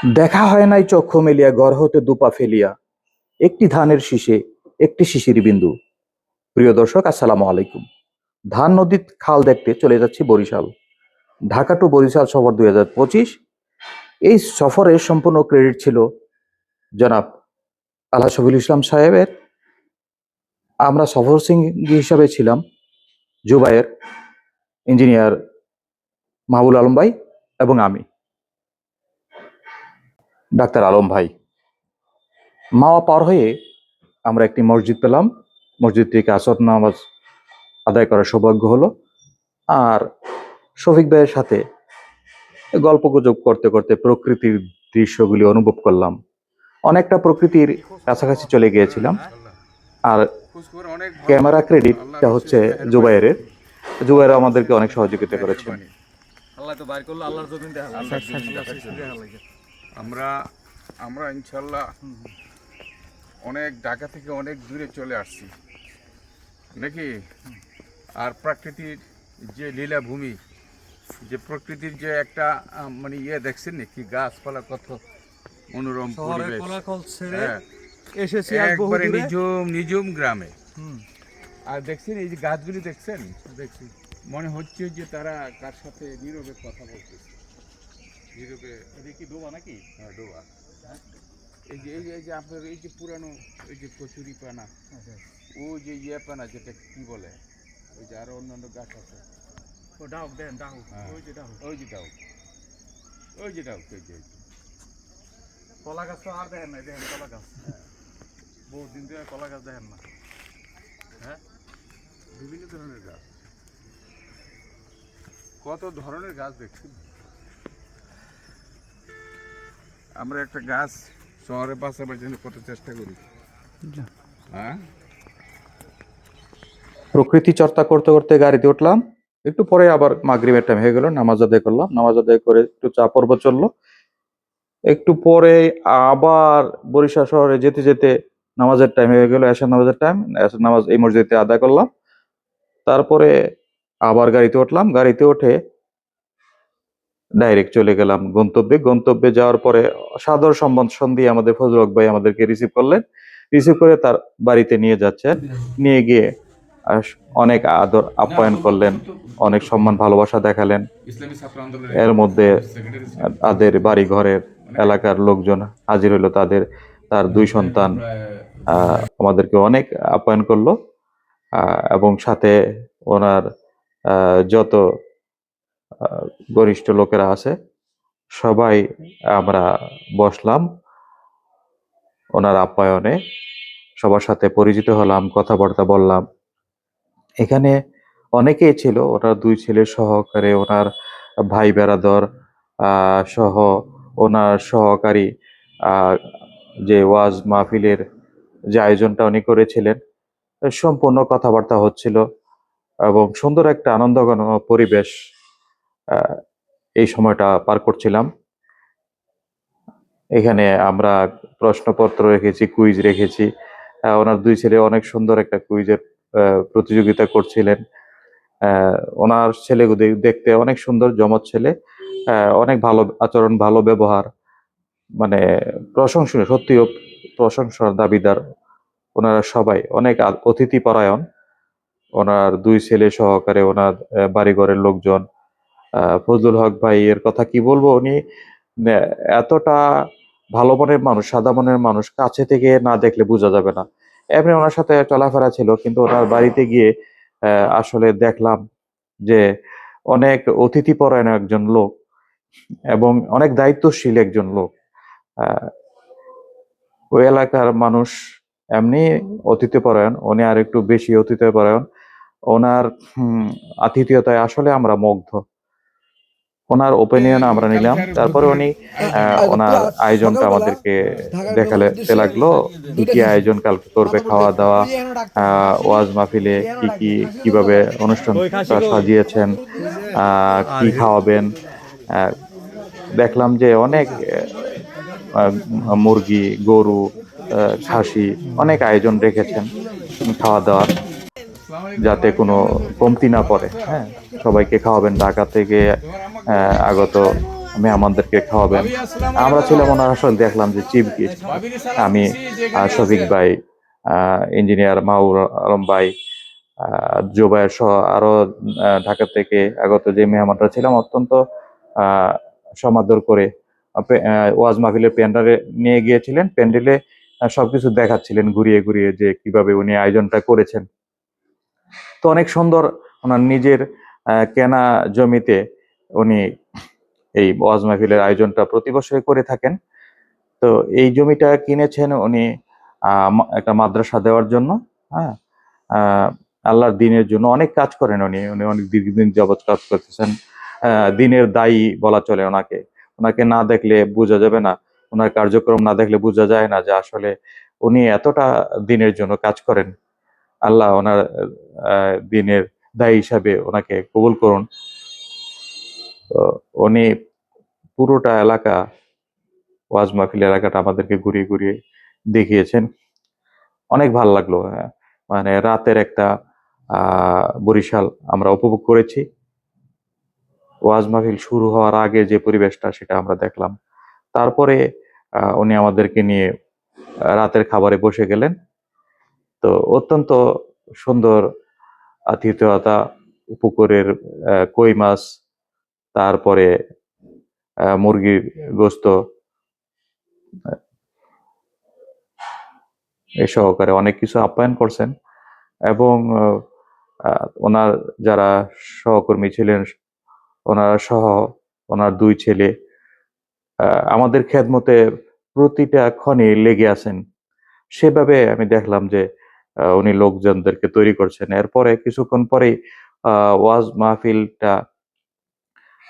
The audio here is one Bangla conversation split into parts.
দেখা হয় নাই চক্ষু মেলিয়া ঘর হতে দুপা ফেলিয়া একটি ধানের শীষে একটি শিশির বিন্দু। প্রিয় দর্শক, আসসালামু আলাইকুম। ধান নদীর খাল দেখতে চলে যাচ্ছি বরিশাল। ঢাকা টু বরিশাল সফর 2025। এই সফরের সম্পূর্ণ ক্রেডিট ছিল জনাব আলহাজ শফিউল ইসলাম সাহেবের। আমরা সফর সঙ্গী হিসাবে ছিলাম জুবায়ের, ইঞ্জিনিয়ার মাহবুল আলম ভাই এবং আমি, ডাক্তার আলম ভাই। মাওয়া পার হয়ে আমরা একটি মসজিদ পেলাম। মসজিদ থেকে আসর নামাজ আদায় করার সৌভাগ্য হলো। আর শফিক ভাইয়ের সাথে গল্পগুজব করতে করতে প্রকৃতির দৃশ্যগুলি অনুভব করলাম। অনেকটা প্রকৃতির কাছাকাছি চলে গিয়েছিলাম। আর ক্যামেরা ক্রেডিটটা হচ্ছে জুবাইরের। জুবাইর আমাদেরকে অনেক সহযোগিতা করেছেন। আমরা ইনশাল্লাহ অনেক ঢাকা থেকে অনেক দূরে চলে আসছি নাকি। আর প্রকৃতির যে লীলাভূমি, যে প্রকৃতির যে একটা মানে দেখছেন নাকি, গাছপালা কত মনোরম পরিবেশ। এসেছি একবারে নিঝুম গ্রামে। আর দেখছেন এই যে গাছগুলি দেখছেন, দেখছি মনে হচ্ছে যে তারা কার সাথে নীরবে কথা বলতেছে। নীরবে কি ডোবা নাকি? হ্যাঁ, ডোবা। এই যে আপনার এই যে পুরানো ওই যে কচুরি পানা, ওই যে পানা, যেটা কি বলে, ওই যে আরো অন্যান্য গাছ আছে, ডাউক দেন, ডাউক, ওই যে ডাউক, ওই যে ডাউক, ওই যে ডাউক, ওই যে কলা গাছ তো আর দেখেন না, দেখেন কলা গাছ, বহুত দিন ধরে কলা গাছ দেখেন না। হ্যাঁ, বিভিন্ন ধরনের গাছ, কত ধরনের গাছ দেখছেন। আমরা একটা গাছ শহরে বাঁচাবার জন্য কত চেষ্টা করি। হ্যাঁ, প্রকৃতি চর্চা করতে করতে গাড়িতে উঠলাম। একটু পরে আবার মাগরিবের টাইম হয়ে গেল, নামাজ আদায় করলাম। নামাজ আদায় করে একটু চা পর্ব চললো। একটু পরে আবার বরিশাল শহরে যেতে যেতে নামাজের টাইম হয়ে গেল, এশার নামাজের টাইম। এশার নামাজ এই মসজিদে আদায় করলাম। তারপরে আবার গাড়িতে উঠলাম। গাড়িতে উঠে ডাইরেক্ট চলে গেলাম গন্তব্যে। গন্তব্যে যাওয়ার পরে সাদর সম্ভাষণ দিয়ে আমাদের ফজল হক ভাই আমাদেরকে রিসিভ করলেন। রিসিভ করে তার বাড়িতে নিয়ে যাচ্ছেন। নিয়ে গিয়ে অনেক আদর আপ্যায়ন করলেন, অনেক সম্মান ভালোবাসা দেখালেন। এর মধ্যে তাদের বাড়ি ঘরের এলাকার লোকজন হাজির হলো। তার দুই সন্তান আমাদেরকে অনেক আপ্যায়ন করলো। এবং সাথে ওনার যত ঘনিষ্ঠ লোকেরা আছে সবাই আমরা বসলাম ওনার আপ্যায়নে। সবার সাথে পরিচিত হলাম, কথাবার্তা বললাম। এখানে অনেকেই ছিল, ওনার দুই ছেলে সহকারে, ওনার ভাই বেরাদর সহ ওনার সহকারী, যে ওয়াজ মাহফিলের যে আয়োজনটা উনি করেছিলেন, সম্পূর্ণ কথাবার্তা হচ্ছিল এবং সুন্দর একটা আনন্দঘন পরিবেশ এই সময়টা পার করছিলাম। এখানে আমরা প্রশ্নপত্র রেখেছি, কুইজ রেখেছি। ওনার দুই ছেলে অনেক সুন্দর একটা কুইজের প্রতিযোগিতা করছিলেন। ওনার ছেলেগুলো দেখতে অনেক সুন্দর, জমজ ছেলে, অনেক ভালো আচরণ, ভালো ব্যবহার, মানে প্রশংসনীয়, সত্যিও প্রশংসার দাবিদার। ওনারা সবাই অনেক অতিথি পরায়ণ। ওনার দুই ছেলে সহকারে ওনার বাড়িঘরের লোকজন। ফজলুল হক ভাই এর কথা কি বলবো, উনি এতটা ভালো মনের মানুষ, সাদা মনের মানুষ, কাছে থেকে না দেখলে বোঝা যাবে না। এমনি ওনার সাথে চলাফেরা ছিল, কিন্তু ওনার বাড়িতে গিয়ে আসলে দেখলাম যে অনেক অতিথিপরায়ণ একজন লোক এবং অনেক দায়িত্বশীল একজন লোক। ওই এলাকার মানুষ এমনি অতিথিপরায়ণ, উনি আর একটু বেশি অতিথিপরায়ণ। ওনার আতিথেয়তায় আসলে আমরা মুগ্ধ। ওনার ওপিনিয়ন আমরা নিলাম। তারপরে উনি ওনার আয়োজনটা আমাদেরকে দেখাতে লাগলো, কি কি আয়োজন কালকে করবে, খাওয়া দাওয়া, ওয়াজ মাহফিলে কিভাবে অনুষ্ঠানটা সাজিয়েছেন, কি খাওয়াবেন। দেখলাম যে অনেক মুরগি, গরু, খাসি, অনেক আয়োজন রেখেছেন খাওয়া দাওয়ার, যাতে কোনো কমতি না পড়ে। হ্যাঁ, সবাইকে খাওয়াবেন। ঢাকা থেকে আগত মেহমানদেরকে খাওয়াবেন। ভাবি আসসালামু আমরা আলাইকুম। ছিলাম ওনার, আসলে দেখলাম যে চিফ গেস্ট। ভাবিরে সালাম আমি, দিছি যেখানে শফিক আছে। ভাই, ইঞ্জিনিয়ার মাহবুব আলম ভাই, জুবায়ের সহ আরো ঢাকা থেকে আগত যে মেহমানরা ছিলাম, অত্যন্ত আহ, সমাদর করে ওয়াজ মাহফিলের প্যান্ডেলে নিয়ে গিয়েছিলেন। প্যান্ডেলে সবকিছু দেখাচ্ছিলেন ঘুরিয়ে ঘুরিয়ে যে কিভাবে উনি আয়োজনটা করেছেন। তো অনেক সুন্দর। ওনার নিজের কেনা জমিতে উনি এই ওয়াজ মাহফিলের আয়োজনটা প্রতি বছরই করে থাকেন। তো এই জমিটা কিনেছেন উনি একটা মাদ্রাসা দেওয়ার জন্য। হ্যাঁ, আহ, আল্লাহর দিনের জন্য অনেক কাজ করেন উনি। উনি অনেক দীর্ঘদিন যাবৎ কাজ করতেছেন। দিনের দায়ী বলা চলে ওনাকে। ওনাকে না দেখলে বোঝা যাবে না, ওনার কার্যক্রম না দেখলে বোঝা যায় না যে আসলে উনি এতটা দিনের জন্য কাজ করেন। আল্লাহ ওনার দিনের দায়ী হিসাবে ওনাকে কবুল করুন। তো উনি পুরোটা এলাকা, ওয়াজ মাহফিল এলাকাটা আমাদেরকে ঘুরিয়ে ঘুরিয়ে দেখিয়েছেন। অনেক ভালো লাগলো। হ্যাঁ, মানে রাতের একটা বরিশাল আমরা উপভোগ করেছি। ওয়াজ মাহফিল শুরু হওয়ার আগে যে পরিবেশটা, সেটা আমরা দেখলাম। তারপরে উনি আমাদেরকে নিয়ে রাতের খাবারে বসে গেলেন। তো অত্যন্ত সুন্দর আতিথেয়তা। পুকুরের কই মাছ, তারপরে মুরগির গোস্ত, এ সহকারে অনেক কিছু আপ্যায়ন করছেন। এবং ওনার যারা সহকর্মী ছিলেন, ওনারা সহ ওনার দুই ছেলে আমাদের খেদমতে প্রতিটা ক্ষণে লেগে আছেন। সেভাবে আমি দেখলাম যে উনি লোকজনদেরকে তৈরি করছেন। এরপরে কিছুক্ষণ পরেই ওয়াজ মাহফিলটা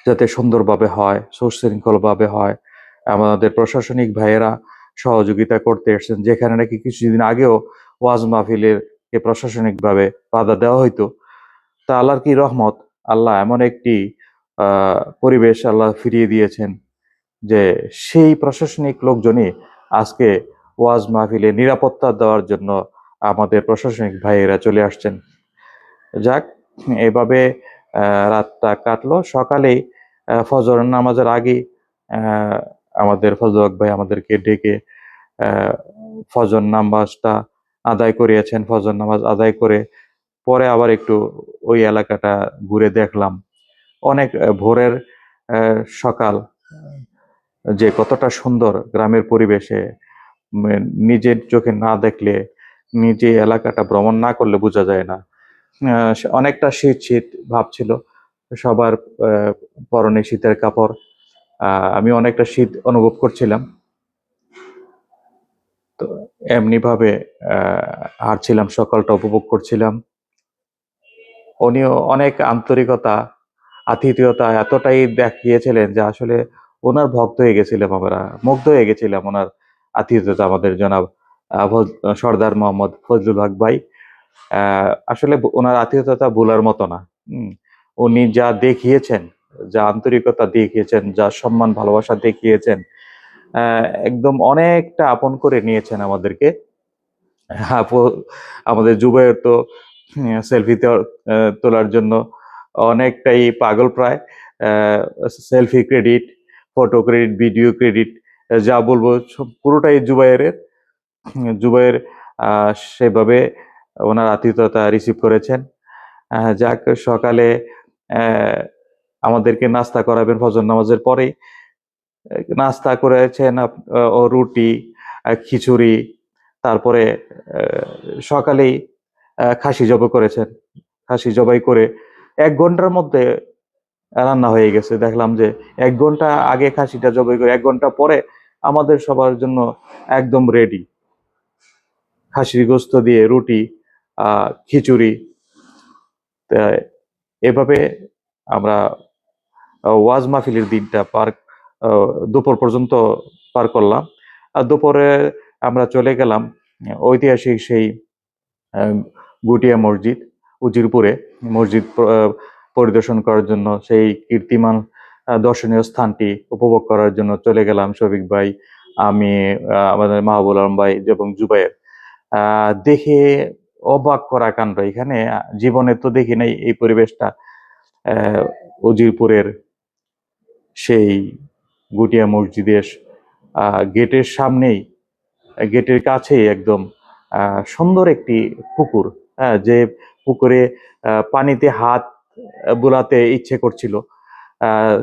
যাতে সুন্দরভাবে হয়, সুশৃঙ্খলভাবে হয়, আমাদের প্রশাসনিক ভাইয়েরা সহযোগিতা করতে এসেছেন। যেখানে নাকি কিছুদিন আগেও ওয়াজ মাহফিলের প্রশাসনিকভাবে বাধা দেওয়া হইতো, তা আল্লাহর কি রহমত, আল্লাহ এমন একটি পরিবেশ আল্লাহ ফিরিয়ে দিয়েছেন যে সেই প্রশাসনিক লোকজনই আজকে ওয়াজ মাহফিলে নিরাপত্তা দেওয়ার জন্য আমাদের প্রশাসনিক ভাইয়েরা চলে আসছেন। যাক, এভাবে রাতটা কাটলো। সকালেই ফজর নামাজের আগেই আহ, আমাদের ফজল হক ভাই আমাদেরকে ডেকে আহ, ফজর নামাজটা আদায় করিয়েছেন। ফজর নামাজ আদায় করে পরে আবার একটু ওই এলাকাটা ঘুরে দেখলাম। অনেক ভোরের সকাল, যে কতটা সুন্দর গ্রামের পরিবেশে। নিজের চোখে না দেখলে, নিজে এলাকাটা ভ্রমণ না করলে বোঝা যায় না। অনেকটা শীত শীত ভাব ছিল সবার, আহ, পরনে শীতের কাপড়। আমি অনেকটা শীত অনুভব করছিলাম। তো এমনি ভাবে হাঁটছিলাম, সকালটা উপভোগ করছিলাম। উনিও অনেক আন্তরিকতা, আতিথেয়তা এতটাই দেখিয়েছিলেন যে আসলে ওনার ভক্ত হয়ে গেছিলাম আমরা, মুগ্ধ হয়ে গেছিলাম ওনার আতিথেয়তা। আমাদের জনাব সর্দার মোহাম্মদ ফজলুল হক ভাই, আসলে ওনার আতিথেয়তা ভোলার মতো না। হুম, উনি যা দেখিয়েছেন, যা আন্তরিকতা দেখিয়েছেন, যা সম্মান ভালোবাসা দেখিয়েছেন, একদম অনেকটা আপন করে নিয়েছেন আমাদেরকে। আপু, আমাদের জুবাইর তো সেলফি তোলার জন্য অনেকটাই পাগল প্রায়। Selfie credit, photo credit, video credit, যা বলবো পুরোটাই জুবাইরের। জুবাইর সেভাবে ওনার আতিথ্যতা রিসিভ করেছেন। যাক, সকালে আহ, আমাদেরকে নাস্তা করাবেন ফজর নামাজের পরেই। নাস্তা করেছেন ও রুটি, খিচুড়ি, তারপরে সকালেই খাসি জবাই করেছেন। খাসি জবাই করে 1 ঘন্টার মধ্যে রান্না হয়ে গেছে। দেখলাম যে 1 ঘন্টা আগে খাসিটা জবাই করে 1 ঘন্টা পরে আমাদের সবার জন্য একদম রেডি। খাসির গোস্ত দিয়ে রুটি, খিচুড়ি। তা এভাবে আমরা ওয়াজ মাহফিলের দিনটা দুপুর পর্যন্ত পার করলাম। আর দুপুরে আমরা চলে গেলাম ঐতিহাসিক সেই আহ, গুটিয়া মসজিদ, উজিরপুরে। মসজিদ পরিদর্শন করার জন্য, সেই কীর্তিমান দর্শনীয় স্থানটি উপভোগ করার জন্য চলে গেলাম। শফিক ভাই, আমি, আমাদের মাহবুব আলম ভাই এবং জুবাইর। দেখে অবাক করা কাণ্ড। এখানে জীবনে তো দেখি নাই এই পরিবেশটা। উজিরপুরের সেই গুটিয়া মসজিদের গেটের সামনেই, গেটের কাছেই একদম সুন্দর একটি পুকুর, হ্যাঁ, যে পুকুরে পানিতে হাত বুলাতে ইচ্ছে করছিল। আহ,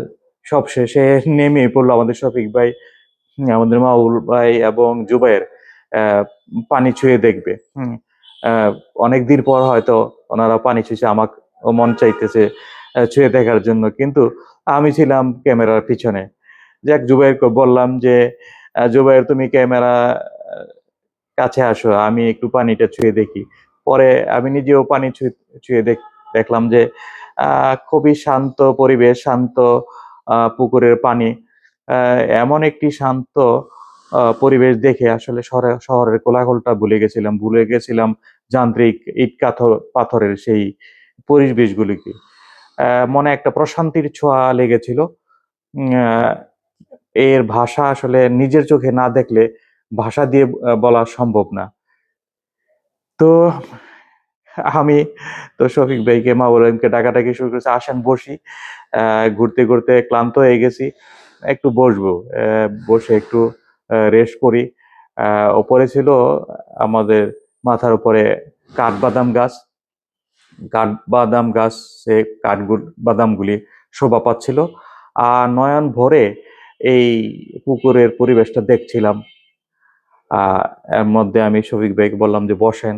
সব শেষে নেমে পড়লো আমাদের শফিক ভাই, আমাদের মাউল ভাই এবং জুবাইর আহ, পানি ছুঁয়ে দেখবে। অনেকদিন পর হয়তো ওনারা পানি ছুঁয়েছে, আমার মন চাইতেছে ছুঁয়ে দেখার জন্য, কিন্তু আমি ছিলাম ক্যামেরার পিছনে। যাক, জুবাইরকে বললাম যে জুবাইর, তুমি ক্যামেরা কাছে আসো, আমি একটু পানিটা ছুঁয়ে দেখি। পরে আমি নিজেও পানি ছুঁয়ে দেখলাম যে খুবই শান্ত পরিবেশ, শান্ত পুকুরের পানি। এমন একটি শান্ত পরিবেশ দেখে আসলে শহরের কোলাহলটা ভুলে গেছিলাম যান্ত্রিক ইট পাথরের সেই পরিবেশগুলিকে। মনে একটা প্রশান্তির ছোঁয়া লেগেছিল। আহ, এর ভাষা আসলে নিজের চোখে না দেখলে ভাষা দিয়ে বলা সম্ভব না। তো আমি তো শফিক ভাইকে, মাওলানাকে ডাকাডাকি শুরু করেছি, আসেন বসি। ঘুরতে ঘুরতে ক্লান্ত হয়ে গেছি, একটু বসবো, বসে একটু রেস্ট করি। ওপরে ছিল আমাদের মাথার উপরে কাঠবাদাম গাছ। কাঠবাদাম গাছে বাদামগুলি শোভা পাচ্ছিল, আর নয়ন ভরে এই পুকুরের পরিবেশটা দেখছিলাম। আহ এর মধ্যে আমি শফিক ভাইকে বললাম যে বসেন,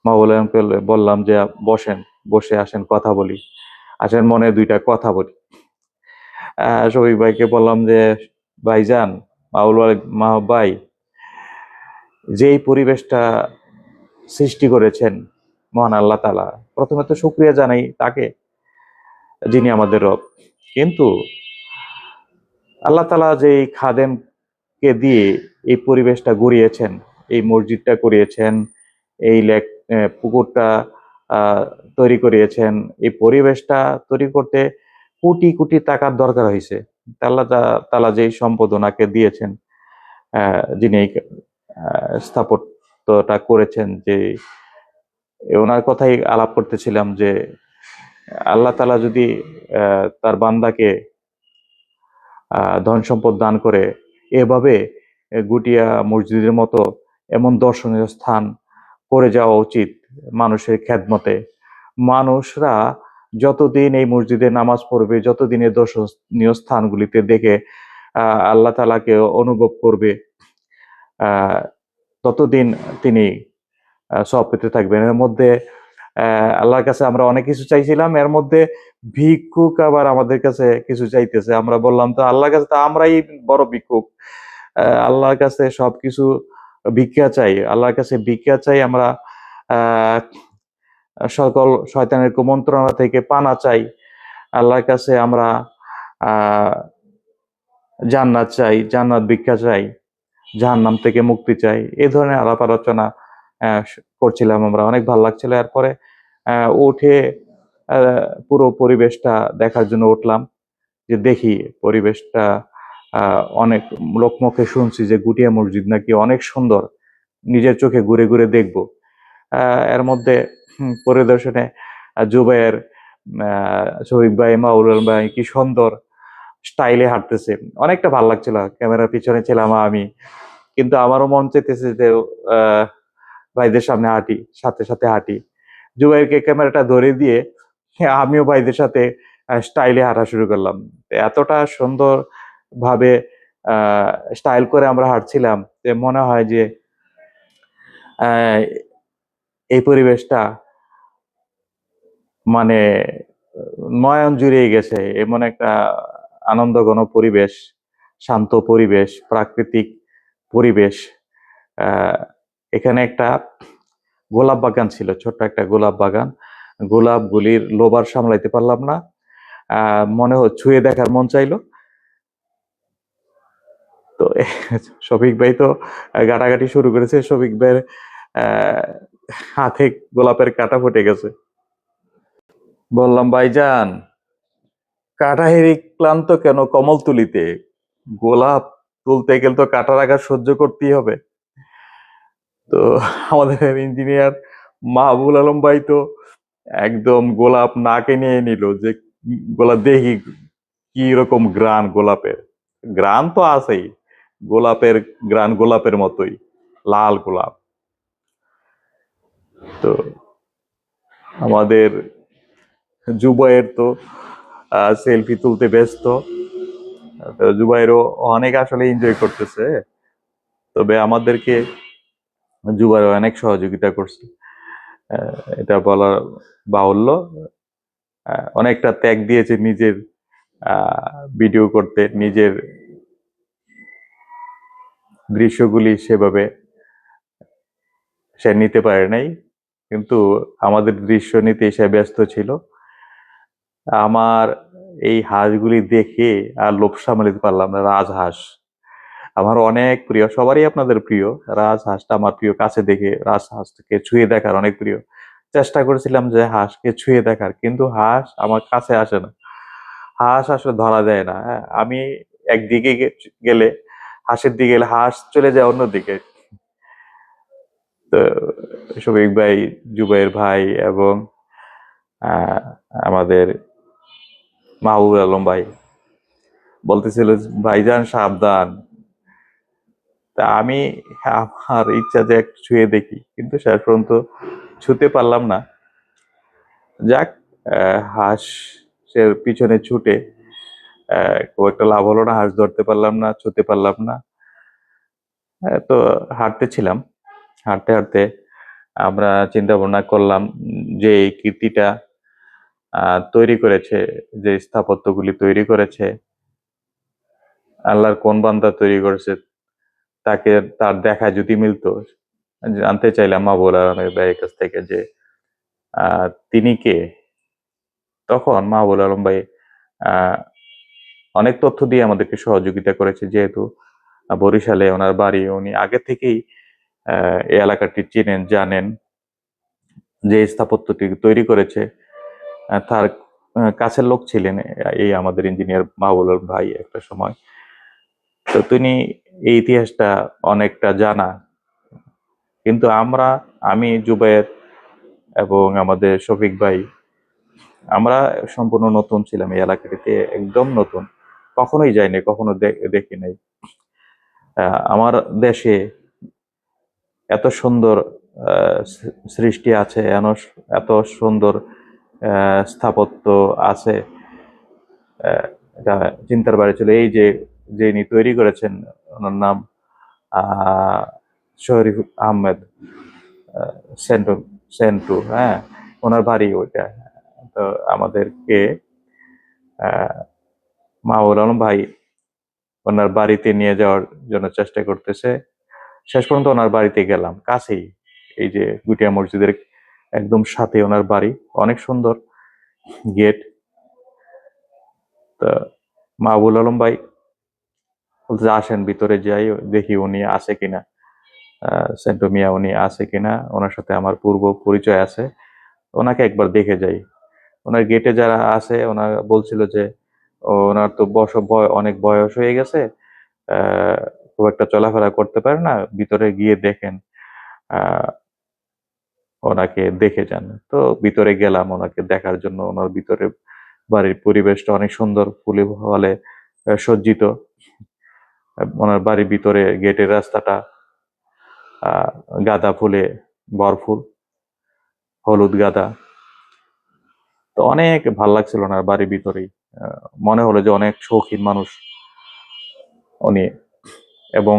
মাওলানাকে বললাম যে বসেন, বসে আসেন কথা বলি, আসেন মনে দুইটা কথা বলি। শফিক ভাইকে বললাম যে ভাইজান, মা ভাই, যেই পরিবেশটা সৃষ্টি করেছেন মহান আল্লাহ তাআলা, প্রথমে তো শুকরিয়া জানাই তাকে, যিনি আমাদের রব। কিন্তু আল্লাহ তাআলা যেই খাদেমকে দিয়ে এই পরিবেশটা গড়িয়েছেন, এই মসজিদটা করিয়েছেন, এই পুকুরটা আহ, তৈরি করিয়েছেন, এই পরিবেশটা তৈরি করতে কোটি কোটি টাকার দরকার হয়েছে। আল্লাহ তাআলা যেই সম্পদ ওনাকে দিয়েছেন, যিনি এই স্থাপত্যটা করেছেন, যে ওনার কথাই আলাপ করতেছিলাম যে আল্লাহ তাআলা যদি তার বান্দাকে ধন সম্পদ দান করে, এভাবে গুটিয়া মসজিদের মতো এমন দর্শনীয় স্থান করে যাওয়া উচিত মানুষের খেদমতে। মানুষরা যতদিন এই মসজিদে নামাজ পড়বে, যতদিন এই দর্শনীয় স্থানগুলিতে দেখে আল্লাহ তাআলাকে অনুভব করবে, ততদিন তিনি সব পেতে থাকবেন। এর মধ্যে আল্লাহর কাছে আমরা অনেক কিছু চাইছিলাম, এর মধ্যে ভিক্ষুক আবার আমাদের কাছে কিছু চাইতেছে। আমরা বললাম, তো আল্লাহর কাছে তো আমরাই বড় ভিক্ষুক, আল্লাহর কাছে সবকিছু ভিক্ষা চাই, আল্লাহর কাছে ভিক্ষা চাই আমরা। আহ সকল শয়তানের কুমন্ত্রণা থেকে পানা চাই, আল্লাহর কাছে আমরা আহ জান্নাত চাই, জান্নাত ভিক্ষা চাই, জাহান্নাম থেকে মুক্তি চাই। এই ধরনের আলাপ আলোচনা করছিলাম আমরা, অনেক ভালো লাগছিল। এরপরে উঠে পুরো পরিবেশটা দেখার জন্য উঠলাম, যে দেখি পরিবেশটা। অনেক লোকমুখে শুনছি যে গুটিয়া মসজিদ নাকি অনেক সুন্দর, নিজের চোখে ঘুরে ঘুরে দেখবো। এর মধ্যে পরিদর্শনে জুবাইর, শহীদ ভাই, মাউলান ভাই কি সুন্দর স্টাইলে হাঁটতেছে, অনেকটা ভালো লাগছিল। ক্যামেরার পিছনে ছিলাম আমি, কিন্তু আমারও মন চাইতেছে যে আহ ভাইদের সামনে হাঁটি, সাথে সাথে হাঁটি। জুবাইরকে ক্যামেরাটা ধরে দিয়ে আমিও ভাইদের সাথে স্টাইলে হাঁটা শুরু করলাম। এতটা সুন্দর ভাবে স্টাইল করে আমরা হাঁটছিলাম যে মনে হয় যে আহ, এই পরিবেশটা মানে নয়ন জুড়িয়ে গেছে। এমন একটা আনন্দঘন পরিবেশ, শান্ত পরিবেশ, প্রাকৃতিক পরিবেশ। আহ, এখানে একটা গোলাপ বাগান ছিল, ছোট্ট একটা গোলাপ বাগান। গোলাপগুলির লোভ আর সামলাইতে পারলাম না, মনে ছুঁয়ে দেখার মন চাইলো। তো শফিক ভাই তো গাটাগাটি শুরু করেছে, শফিক ভাইয়ের আহ, হাতে গোলাপের কাঁটা ফুটে গেছে। বললাম, ভাইজান, কাঁটা হেরি ক্লান্ত কেন কমল তুলিতে, গোলাপ তুলতে গেলে তো কাঁটার আঘাত সহ্য করতেই হবে। তো আমাদের ইঞ্জিনিয়ার মাহবুল আলম ভাই তো একদম গোলাপ নাকে নিয়ে নিল, যে গোলাপ দেখি কি রকম গ্রান গোলাপের, গ্রান তো আছেই, গোলাপের গ্রান গোলাপের মতোই, লাল গোলাপ। তো আমাদের জুবাইর তো সেলফি তুলতে ব্যস্ত। তো জুবাইরও অনেক আসলে এনজয় করতেছে, তবে আমাদেরকে জুবাইর অনেক সহযোগিতা করছে, এটা বলা বাহুল্য। অনেকটা ত্যাগ দিয়েছে নিজের ভিডিও করতে, নিজের দৃশ্যগুলি সেভাবে সে নিতে পারে নাই, কিন্তু আমাদের দৃশ্য নিতে সে ব্যস্ত ছিল। আমার এই হাঁসগুলি দেখে আর লোভ সামলাতে পারলাম না। রাজহাঁস আমার অনেক প্রিয়, সবারই আপনাদের প্রিয়। রাজহাঁসটা আমার প্রিয়, কাছে দেখে রাজহাঁসকে ছুঁয়ে দেখার অনেক প্রিয়। চেষ্টা করেছিলাম যে হাঁসকে ছুঁয়ে দেখার, কিন্তু হাঁস আমার কাছে আসে না। হাঁস আসলে ধরা যায় না। হ্যাঁ, আমি একদিকে গেলে, হাঁসের দিকে গেলে হাঁস চলে যায় অন্যদিকে। তো শফিক ভাই, জুবাইর ভাই এবং আহ, আমাদের মাহবুব আলম ভাই বলতেছিল, ভাইজান সাবধান। তা আমি, আমার ইচ্ছা যে একটু ছুঁয়ে দেখি, কিন্তু শেষ পর্যন্ত ছুঁতে পারলাম না। যাক, হাঁসের পিছনে ছুটে খুব একটা লাভ হলো না, হাঁস ধরতে পারলাম না, ছুঁতে পারলাম না। তো হাঁটতে ছিলাম, হাঁটতে হাঁটতে আমরা চিন্তা ভাবনা করলাম যে এই কীর্তিটা তৈরি করেছে, যে স্থাপত্যগুলি তৈরি করেছে, আল্লাহর কোন বান্দা তৈরি করেছে, তাকে তার দেখা যদি মিলতো। জানতে চাইলাম মাহবুব আলমের ভাইয়ের কাছ থেকে যে তিনি কে। তখন মাহবুব আলম ভাই আহ, অনেক তথ্য দিয়ে আমাদেরকে সহযোগিতা করেছে, যেহেতু বরিশালে ওনার বাড়ি, উনি আগে থেকেই এই এলাকাটি চেনেন, জানেন। যে স্থাপত্যটি তৈরি করেছে তার কাছের লোক ছিলেন এই আমাদের ইঞ্জিনিয়ার মাহবুব আলম ভাই একটা সময়। তো তিনি এই ইতিহাসটা অনেকটা জানা, কিন্তু আমি জুবায়ের এবং আমাদের শফিক ভাই, আমরা সম্পূর্ণ নতুন ছিলাম এই এলাকাটিতে, একদম নতুন, কখনোই যাইনি, কখনো দেখি নাই। আমার দেশে এত সুন্দর সৃষ্টি আছে, এত সুন্দর স্থাপত্য আছে, এটা চিন্তার বাইরে ছিল। এই যে যিনি তৈরি করেছেন, ওনার নাম আহ শরীফ আহমেদ, সেন্টু, সেন্টু, হ্যাঁ, ওনার বাড়ি ওইটা। তো আমাদেরকে মাহবুব আলম ভাই ওনার বাড়িতে নিয়ে যাওয়ার জন্য চেষ্টা করতেছে। শেষ পর্যন্ত ওনার বাড়িতে গেলাম, কাছেই, এই যে গুটিয়া মসজিদের একদম সাথে ওনার বাড়ি, অনেক সুন্দর গেট। তা মাহবুব আলম ভাই বলতে, আসেন ভিতরে যাই, দেখি উনি আছে কিনা, সেন্টু মিয়া উনি আছে কিনা, ওনার সাথে আমার পূর্ব পরিচয় আছে, ওনাকে একবার দেখে যাই। ওনার গেটে যারা আছে ওনারা বলছিল যে ওনার তো অনেক বয়স হয়ে গেছে, আহ খুব একটা চলাফেরা করতে পারে না, ভিতরে গিয়ে দেখেন, আহ ওনাকে দেখে যান। তো ভিতরে গেলাম ওনাকে দেখার জন্য। ওনার ভিতরে বাড়ির পরিবেশটা অনেক সুন্দর, ফুলে ফলে সজ্জিত। ওনার বাড়ির ভিতরে গেটের রাস্তাটা আহ গাঁদা ফুলে ভরপুর, হলুদ গাঁদা। তো অনেক ভাল লাগছিল ওনার বাড়ির ভিতরেই। মনে হলো যে অনেক শৌখিন মানুষ উনি, এবং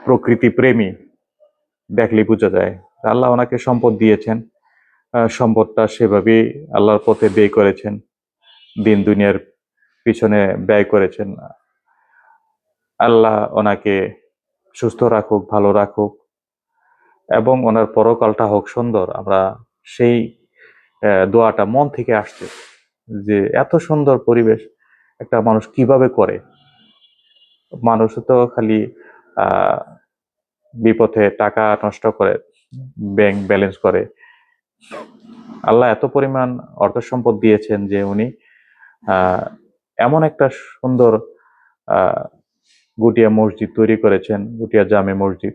প্রকৃতি প্রেমী, দেখলেই বোঝা যায়। আল্লাহ ওনাকে সম্পদ দিয়েছেন, সম্পদটা সেভাবেই আল্লাহর পথে ব্যয় করেছেন, দিন দুনিয়ার পিছনে ব্যয় করেছেন। আল্লাহ ওনাকে সুস্থ রাখুক, ভালো রাখুক, এবং ওনার পরকালটা হোক সুন্দর। আমরা সেই দোয়াটা মন থেকে আসছে, যে এত সুন্দর পরিবেশ একটা মানুষ কিভাবে করে। মানুষ তো খালি আহ বিপথে টাকা নষ্ট করে, ব্যাংক ব্যালেন্স করে। আল্লাহ এত পরিমাণ অর্থ সম্পদ দিয়েছেন যে উনি আহ এমন একটা সুন্দর আহ গুটিয়া মসজিদ তৈরি করেছেন, গুটিয়া জামে মসজিদ,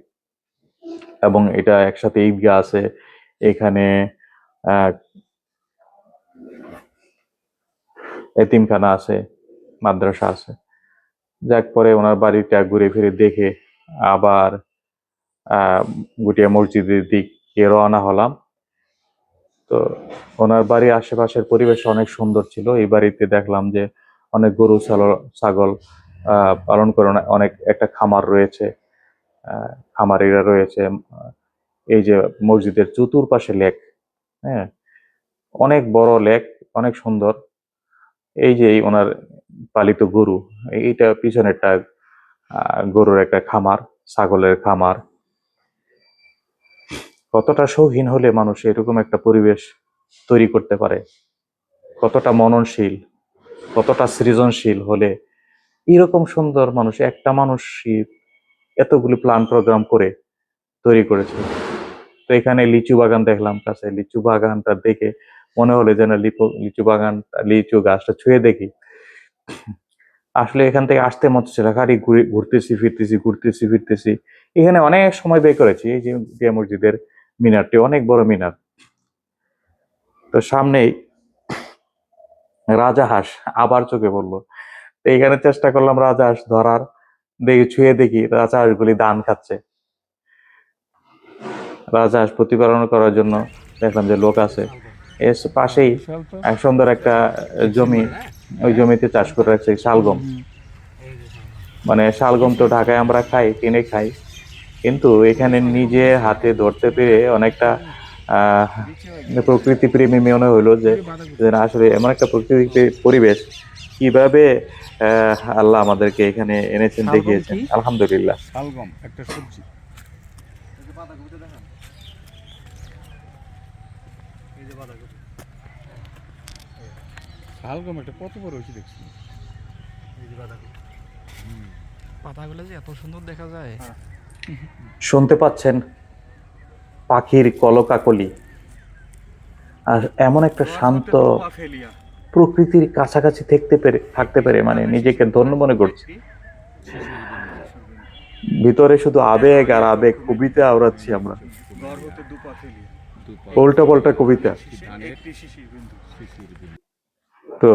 এবং এটা একসাথে ঈদগাহ আছে এখানে, আহ এতিমখানা আছে, মাদ্রাসা আছে। যাক, পরে ওনার বাড়িটা ঘুরে ফিরে দেখে আবার গুটিয়া মসজিদের দিকে রওনা হলাম। তো ওনার বাড়ির আশেপাশের পরিবেশ অনেক সুন্দর ছিল। এই বাড়িতে দেখলাম যে অনেক গরু ছাগল পালন করে, অনেক একটা খামার রয়েছে, খামারিরা রয়েছে। এই যে মসজিদের চতুর্পাশে লেক, হ্যাঁ, অনেক বড় লেক, অনেক সুন্দর। এই যে ওনার পালিত গরু, এইটা পিছনেরটা গরুর একটা খামার, ছাগলের খামার। কতটা শৌখিন হলে মানুষ এরকম একটা পরিবেশ তৈরি করতে পারে, কতটা মননশীল, কতটা সৃজনশীল হলে এরকম সুন্দর মানুষ, একটা মানুষই এতগুলি প্ল্যান প্রোগ্রাম করে তৈরি করেছে। তো এখানে লিচু বাগান দেখলাম কাছে, লিচু বাগানটা দেখে মনে হলো যেন লিচু বাগান, লিচু গাছটা ছুঁয়ে দেখি। আসলে এখান থেকে আসতে মন চাচ্ছিল, খালি ঘুরতেছি ফিরতেছি। এখানে অনেক সময় ব্যয় করেছি। এই যে জিয়া মসজিদের মিনারটি অনেক বড় মিনার। তো সামনেই রাজাহাঁস আবার চোখে পড়লো। তো এখানে চেষ্টা করলাম রাজাহাঁস ধরার, দেখি ছুঁয়ে দেখি রাজাহাঁসগুলি ধান খাচ্ছে। রাজাহাঁস প্রতিপালন করার জন্য দেখলাম যে লোক আছে। এর পাশেই বিশাল তো। এক সুন্দর একটা জমি, ওই জমিতে চাষ করে রাখছে শালগম। মানে শালগম তো ঢাকায় আমরা খাই, কিনে খাই, কিন্তু এখানে নিজে হাতে ধরতে পেরে অনেকটা আহ প্রকৃতি প্রেমী মনে হইলো যে যে না, আসলে এমন একটা প্রকৃতি পরিবেশ কিভাবে আল্লাহ আমাদেরকে এখানে এনেছেন, শালগম দেখিয়েছেন, কি? আলহামদুলিল্লাহ। শালগম একটা সবজি। শালগম একটা কত বড় হয়েছে দেখছি। পাতাগুলো যে এত সুন্দর দেখা যায়। শুনতে পাচ্ছেন পাখির কলকাকলি, আর এমন একটা শান্ত প্রকৃতির কাছাকাছি থাকতে পেরে মানে নিজেকে ধন্য মনে করছি। ভিতরে শুধু আবেগ আর আবেগ, কবিতা আওড়াচ্ছি আমরা, উল্টা পাল্টা কবিতা। তো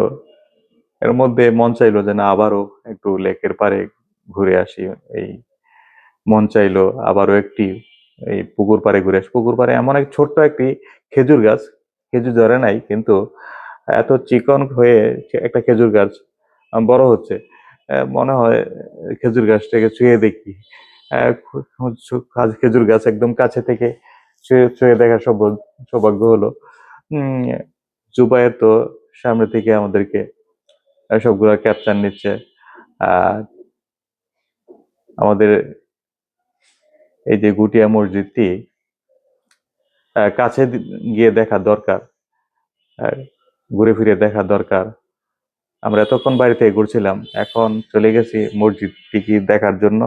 এর মধ্যে মন চাইলো যে না, আবারও একটু লেকের পাড়ে ঘুরে আসি। এই মন চাইলো আবারও এই পুকুর পাড়ে ঘুরে আসি। পুকুর পাড়ে এমন এক ছোট্ট একটি খেজুর গাছ, খেজুর ধরে নাই, কিন্তু এত চিকন হয়ে একটা খেজুর গাছ বড় হচ্ছে। মনে হয় খেজুর গাছটাকে ছুঁয়ে দেখি। খেজুর গাছ একদম কাছে থেকে ছুঁয়ে ছুঁয়ে দেখার সৌভাগ্য হলো। উম জুবায়ের তো সামনে থেকে আমাদেরকে সবগুলা ক্যাপচার নিচ্ছে। আর আমাদের এই যে গুটিয়া মসজিদটি কাছে গিয়ে দেখা দরকার, ঘুরে ফিরে দেখা দরকার। আমরা এতক্ষণ বাড়ি থেকে ঘুরছিলাম, এখন চলে গেছি মসজিদটি দেখার জন্য,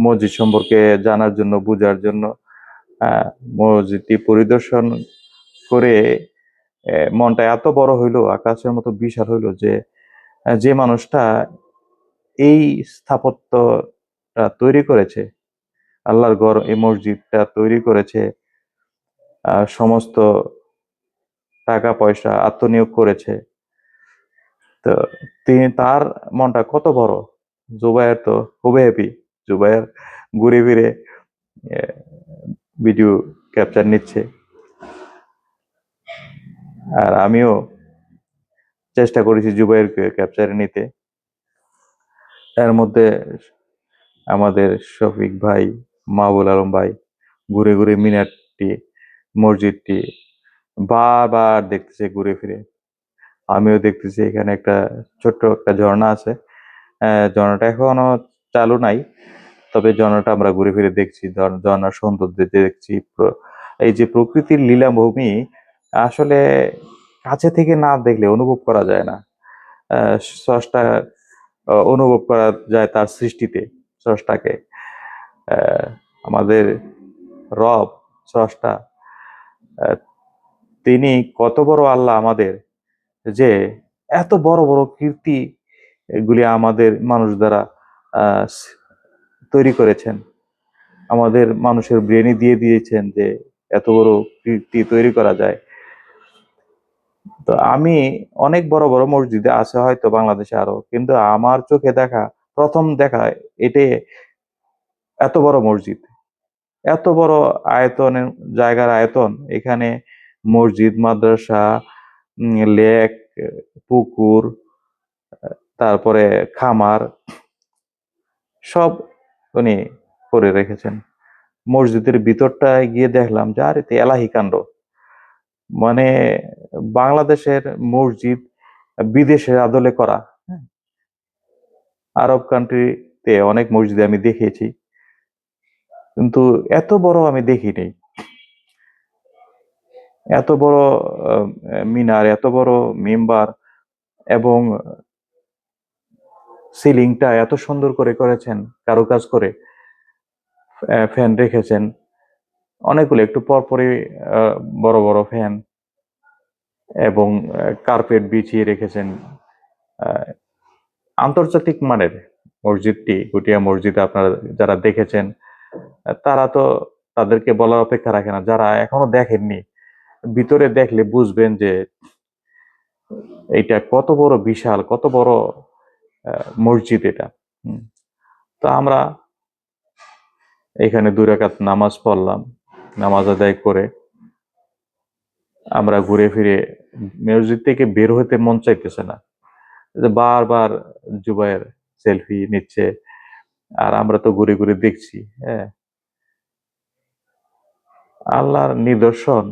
মসজিদ সম্পর্কে জানার জন্য, বোঝার জন্য। মসজিদটি পরিদর্শন করে মনটা এত বড় হইলো, আকাশের মতো বিশাল হইলো যে যে মানুষটা এই স্থাপত্যটা তৈরি করেছে, আল্লাহর ঘর, এই মসজিদটা তৈরি করেছে, সমস্ত টাকা পয়সা আত্মনিয়োগ করেছে, তো তার মনটা কত বড়। জুবায়ের তো খুবই হ্যাপি। জুবায়ের ঘুরে ফিরে ভিডিও ক্যাপচার নিচ্ছে, আর আমিও চেষ্টা করেছি জুবায়েরকে ক্যাপচারে নিতে। এর মধ্যে আমাদের শফিক ভাই, মাহবুল আলম ভাই ঘুরে ঘুরে মিনারটি, মসজিদটি বারবার দেখতেছে ঘুরে ফিরে। আমিও দেখতেছি এখানে একটা ছোট্ট একটা ঝর্ণা আছে। ঝর্ণাটা এখনো চালু নাই, তবে ঝর্ণাটা আমরা ঘুরে ফিরে দেখছি, ঝর্ণার সৌন্দর্য দেখছি। এই যে প্রকৃতির লীলাভূমি, আসলে কাছে থেকে না দেখলে অনুভব করা যায় না। স্রষ্টা অনুভব করা যায় তার সৃষ্টিতে, স্রষ্টাকে। আহ, আমাদের রব, স্রষ্টা, আহ, তিনি কত বড় আল্লাহ আমাদের, যে এত বড় বড় কীর্তি এগুলি আমাদের মানুষ দ্বারা আহ, তৈরি করেছেন। আমাদের মানুষের ব্রেনই দিয়ে দিয়েছেন যে এত বড় কীর্তি তৈরি করা যায়। তো আমি অনেক বড় বড় মসজিদে আছে হয়তো বাংলাদেশে আরো, কিন্তু আমার চোখে দেখা প্রথম দেখা এটাই, এত বড় মসজিদ, এত বড় আয়তনের জায়গার আয়তন এখানে, মসজিদ, মাদ্রাসা, লেক, পুকুর, তারপরে খামার, সব উনি করে রেখেছেন। মসজিদের ভিতরটায় গিয়ে দেখলাম যে আরে এতে এলাহি কাণ্ড, মানে বাংলাদেশের মসজিদ বিদেশের আদলে করা। হ্যাঁ, আরব কান্ট্রিতে অনেক মসজিদ আমি দেখেছি, কিন্তু এত বড় আমি দেখিনি। এত বড় আহ, মিনার, এত বড় মিম্বার, এবং সিলিংটা এত সুন্দর করে করেছেন কারুকাজ করে, ফ্যান রেখেছেন অনেকগুলো, একটু পরপরই বড় বড় ফ্যান, এবং কার্পেট বিছিয়ে রেখেছেন। আহ, আন্তর্জাতিক মানের মসজিদটি, গুটিয়া মসজিদ আপনারা যারা দেখেছেন তারা তো তাদেরকে বলার অপেক্ষা রাখে না, যারা এখনো দেখেননি ভিতরে দেখলে বুঝবেন যে এইটা কত বড় বিশাল, কত বড় মসজিদ এটা। হুম। তো আমরা এখানে 2 রাকাত নামাজ পড়লাম, নামাজ আদায় করে আমরা ঘুরে ফিরে মসজিদ থেকে বের হতে মন চাইতেছে না, যে বারবার জুবাইর সেলফি নিচ্ছে, আর আমরা তো ঘুরে ঘুরে দেখছি। হ্যাঁ, আল্লাহর নিদর্শন,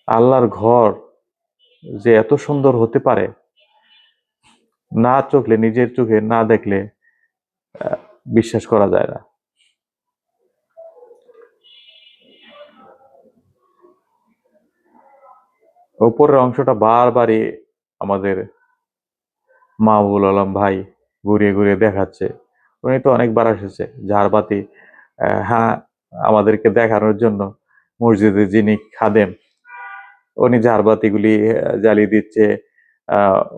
আল্লাহর ঘর যে এত সুন্দর হতে পারে, না চোখলে, নিজের চোখে না দেখলে আহ, বিশ্বাস করা যায় না। উপরের অংশটা বারবারই আমাদের মাহবুল আলম ভাই ঘুরিয়ে ঘুরিয়ে দেখাচ্ছে। উনি তো অনেকবার এসেছে ঝাড়বাতি, হ্যাঁ, আমাদেরকে দেখানোর জন্য। মসজিদে যিনি খাদেম, উনি ঝাড়বাতিগুলি জ্বালিয়ে দিচ্ছে,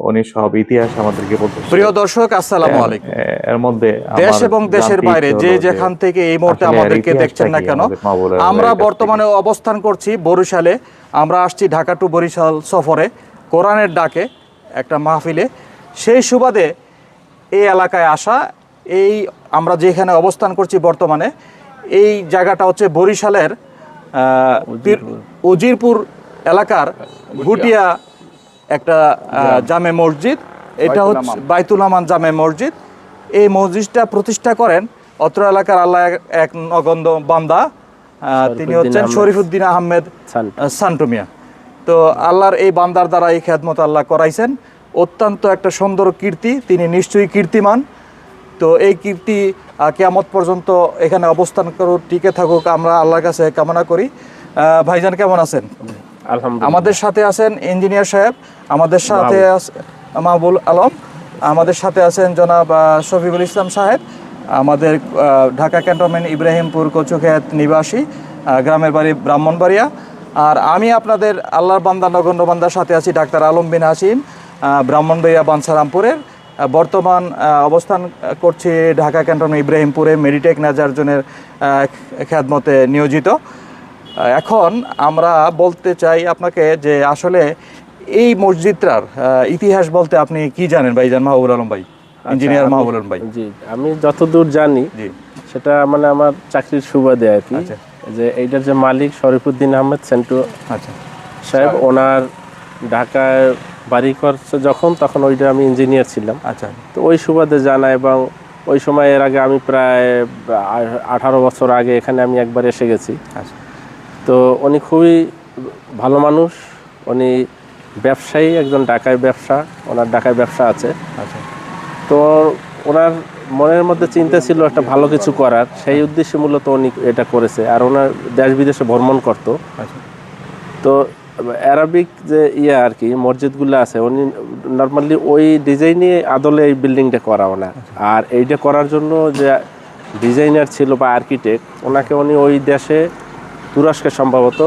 উনি সব ইতিহাস আমাদেরকে বলতেছে। প্রিয় দর্শক, আসসালামু আলাইকুম। এর মধ্যে দেশ আমার এবং দেশের জানতে বাইরে ইচ্ছে যে হলো যে যেখান থেকে এই মুহূর্তে আসলে এর আমাদেরকে ইতিহাসটা দেখছেন না কি কেন, আমাদের মাহবুব আলম আমরা ভাইয়ের কাছ থেকে। বর্তমানে অবস্থান করছি বরিশালে। আমরা আসছি ঢাকা টু বরিশাল সফরে, কোরআনের ডাকে একটা মাহফিলে। সেই সুবাদে এই এলাকায় আসা, এই আমরা যেখানে অবস্থান করছি বর্তমানে, এই জায়গাটা হচ্ছে বরিশালের উজিরপুর এলাকার ঘুটিয়া একটা জামে মসজিদ। এটা হচ্ছে বাইতুল আমান জামে মসজিদ। এই মসজিদটা প্রতিষ্ঠা করেন অত্র এলাকার আল্লাহ এক নগণ্য বান্দা, তিনি হচ্ছেন শরীফুদ্দিন আহমেদ সান্টু মিয়া। তো আল্লাহর এই বান্দার দ্বারা এই খেদমত আল্লাহ করাইছেন। অত্যন্ত একটা সুন্দর কীর্তি, তিনি নিশ্চয়ই কীর্তিমান। তো এই কীর্তি কিয়ামত পর্যন্ত এখানে অবস্থান করুক, টিকে থাকুক, আমরা আল্লাহর কাছে কামনা করি। ভাইজান কেমন আছেন? আলহামদুলিল্লাহ। আমাদের সাথে আছেন ইঞ্জিনিয়ার সাহেব, আমাদের সাথে মাহবুল আলম, আমাদের সাথে আছেন জনাব শফিকুল ইসলাম সাহেব, আমাদের ঢাকা ক্যান্টনমেন্ট ইব্রাহিমপুর কচুক্ষেত নিবাসী, গ্রামের বাড়ি ব্রাহ্মণবাড়িয়া। আর আমি আপনাদের আল্লাহর বান্দা নগণ্য বান্দার সাথে আছি ডাক্তার আলম বিন হাসিম, ব্রাহ্মণবাড়িয়া বাঞ্ছারামপুরের। বর্তমান অবস্থান করছি ঢাকা ক্যান্টনমেন্ট ইব্রাহিমপুরে মেডিটেক নাজারজনের খেদমতে নিয়োজিত। এখন আমরা বলতে চাই আপনাকে যে আসলে এই মসজিদটার ইতিহাস বলতে আপনি কি জানেন ভাইজান মাহবুব আলম ভাই, ইঞ্জিনিয়ার মাহবুব আলম ভাই? জি, আমি যতদূর জানি জি, সেটা মানে আমার চাকরির সুবাদে আর কি, আচ্ছা। যে এইটার যে মালিক শরীফুদ্দিন আহমেদ সেন্টু আচ্ছা সাহেব, ওনার ঢাকায় বাড়ি করছে যখন, তখন ওইটা আমি ইঞ্জিনিয়ার ছিলাম। আচ্ছা তো ওই সুবাদে জানা, এবং ওই সময় এর আগে আমি প্রায় 18 বছর আগে এখানে আমি একবার এসে গেছি। আচ্ছা তো উনি খুবই ভালো মানুষ, উনি ব্যবসায়ী, একজন ঢাকায় ব্যবসা, ওনার ঢাকায় ব্যবসা আছে। আচ্ছা তো ওনার মনের মধ্যে চিন্তা ছিল একটা ভালো কিছু করার, সেই উদ্দেশ্যে মূলত উনি এটা করেছে। আর ওনার দেশ বিদেশে ভ্রমণ করতো। আচ্ছা তো অ্যারাবিক যে আর কি মসজিদগুলো আছে, উনি নর্মালি ওই ডিজাইনে আদলে এই বিল্ডিংটা করা ওনার। আর এইটা করার জন্য যে ডিজাইনার ছিল বা আর্কিটেক্ট, ওনাকে উনি ওই দেশে তুরস্কে সম্ভবত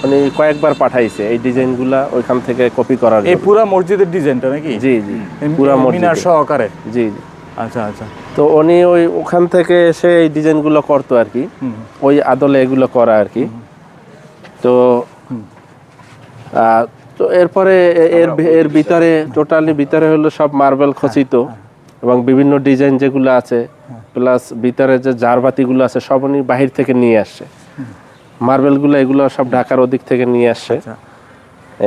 উনি কয়েকবার পাঠাইছে এই ডিজাইনগুলা ওইখান থেকে কপি করার এই জন্য। পুরা মসজিদের ডিজাইনটা নাকি? জি জি, পুরা মিনার মসজিদ সহকারে। জি জি। আচ্ছা আচ্ছা তো উনি ওখান থেকে এসে এই ডিজাইনগুলো করতো আর কি, ওই আদলে এগুলো করা আর কি। তো তো এরপরে এর ভিতরে টোটালি ভিতরে হলো সব মার্বেল খচিত এবং বিভিন্ন ডিজাইন যেগুলো আছে, প্লাস ভিতরে যে জারবাতিগুলো আছে সব উনি বাহির থেকে নিয়ে আসছে। মার্বেলগুলো এগুলো সব ঢাকার ওদিক থেকে নিয়ে আসছে। আচ্ছা।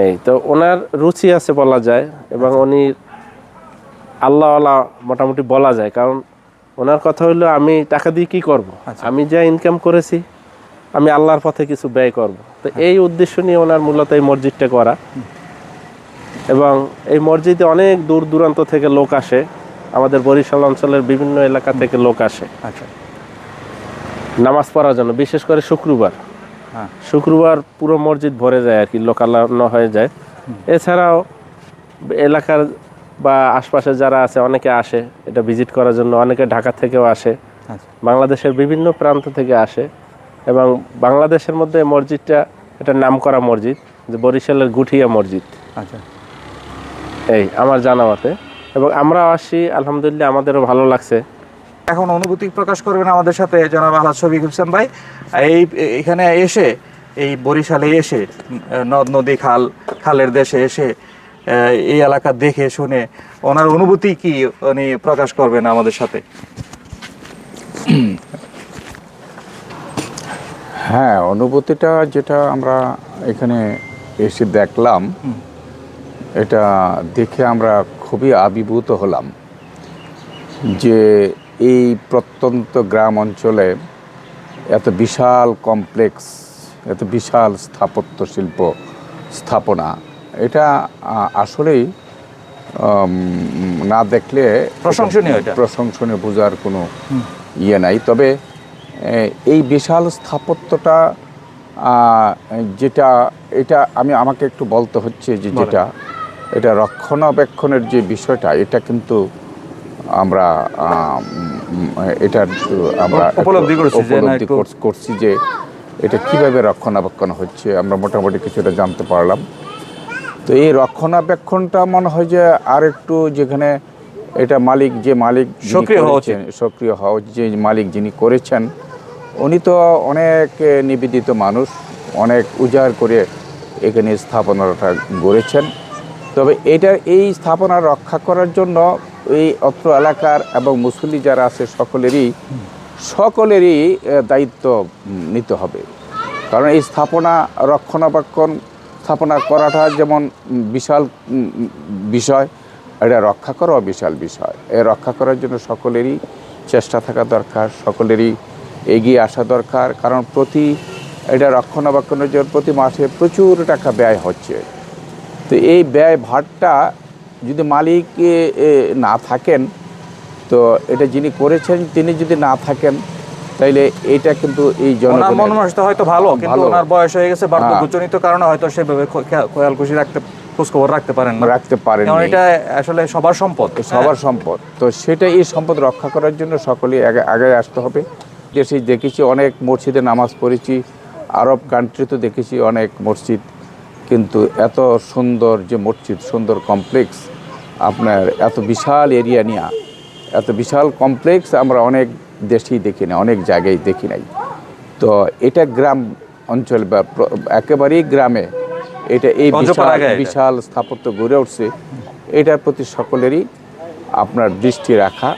এই তো ওনার রুচি আছে বলা যায়, এবং উনি আল্লাহওয়ালা মোটামুটি বলা যায়। কারণ ওনার কথা হলো, আমি টাকা দিয়ে কি করব, আমি যা ইনকাম করেছি আমি আল্লাহর পথে কিছু ব্যয় করব। তো এই উদ্দেশ্য নিয়ে ওনার মূলত এই মসজিদটা করা। এবং এই মসজিদে অনেক দূর দূরান্ত থেকে লোক আসে, আমাদের বরিশাল অঞ্চলের বিভিন্ন এলাকা থেকে লোক আসে আচ্ছা। নামাজ পড়ার জন্য, বিশেষ করে শুক্রবার। হ্যাঁ। শুক্রবার পুরো মসজিদ ভরে যায় আর কি, লোকালয় হয়ে যায়। এছাড়াও এলাকার বা আশপাশে যারা আছে অনেকে আসে এটা ভিজিট করার জন্য, অনেকে ঢাকা থেকেও আসে, আচ্ছা। বাংলাদেশের বিভিন্ন প্রান্ত থেকে আসে। এবং বাংলাদেশের মধ্যে মসজিদটা এটা নামকরা মসজিদ, যে বরিশালের গুঠিয়া মসজিদ, আচ্ছা। এই আমার জানা মতে। এবং আমরা আসি, আলহামদুলিল্লাহ আমাদেরও ভালো লাগছে। এখন অনুভূতি প্রকাশ করবেন আমাদের সাথে জনাব আলহাজ শফিকুল ইসলাম ভাই। এখানে এসে, এই বরিশালে এসে, নদ নদী খালের দেশে এসে এই এলাকা দেখে শুনে ওনার অনুভূতি কি উনি প্রকাশ করবেন আমাদের সাথে। হ্যাঁ, অনুভূতিটা যেটা আমরা এখানে এসে দেখলাম, এটা দেখে আমরা খুবই আবির্ভূত হলাম যে এই প্রত্যন্ত গ্রাম অঞ্চলে এত বিশাল কমপ্লেক্স, এত বিশাল স্থাপনা, এটা আসলেই না দেখলে প্রশংসনীয় বোঝার কোনো ইয়ে নাই। তবে এই বিশাল স্থাপত্যটা এটা আমাকে একটু বলতে হচ্ছে যে এটা রক্ষণাবেক্ষণের যে বিষয়টা, এটা কিন্তু আমরা উপলব্ধি করছি যে এটা কিভাবে রক্ষণাবেক্ষণ হচ্ছে, আমরা মোটামুটি কিছুটা জানতে পারলাম। তো এই রক্ষণাবেক্ষণটা মনে হয় যে আর একটু, যেখানে এটা যে মালিক সক্রিয় হওয়া, যে মালিক যিনি করেছেন উনি তো অনেক নিবেদিত মানুষ, অনেক উজাড় করে এখানে স্থাপনাটা গড়েছেন। তবে এই স্থাপনা রক্ষা করার জন্য এই অত্র এলাকার এবং মুসল্লি যারা আছে সকলেরই দায়িত্ব নিতে হবে। কারণ এই স্থাপনা করাটা যেমন বিশাল বিষয়, এটা রক্ষা করাও বিশাল বিষয়। রক্ষা করার জন্য সকলেরই চেষ্টা থাকা দরকার, সকলেরই এগিয়ে আসা দরকার। কারণ এটা রক্ষণাবেক্ষণের জন্য প্রতি মাসে প্রচুর টাকা ব্যয় হচ্ছে। তো এই ব্যয় ভারটা যদি মালিক না থাকেন, তো এটা যিনি করেছেন তিনি যদি না থাকেন, তাইলে এটা কিন্তু এই জনগণের হয়তো ভালো, কিন্তু ওনার বয়স হয়ে গেছে, বার্ধক্যজনিত কারণে হয়তো সেভাবে খেয়াল খুশি খোঁজখবর রাখতে পারেন। এটা আসলে সবার সম্পদ। তো সেটা, এই সম্পদ রক্ষা করার জন্য সকলেই আগে আসতে হবে। দেশে দেখেছি অনেক মসজিদে নামাজ পড়েছি, আরব কান্ট্রিতে দেখেছি অনেক মসজিদ, কিন্তু এত সুন্দর যে মসজিদ, সুন্দর কমপ্লেক্স, আপনার এত বিশাল এরিয়া নিয়ে এত বিশাল কমপ্লেক্স আমরা অনেক দেশেই দেখি না, অনেক জায়গায় দেখি নাই। তো এটা গ্রাম অঞ্চল বা একেবারেই গ্রামে এই বিশাল স্থাপত্য গড়ে উঠছে, এটার প্রতি সকলেরই আপনার দৃষ্টি রাখা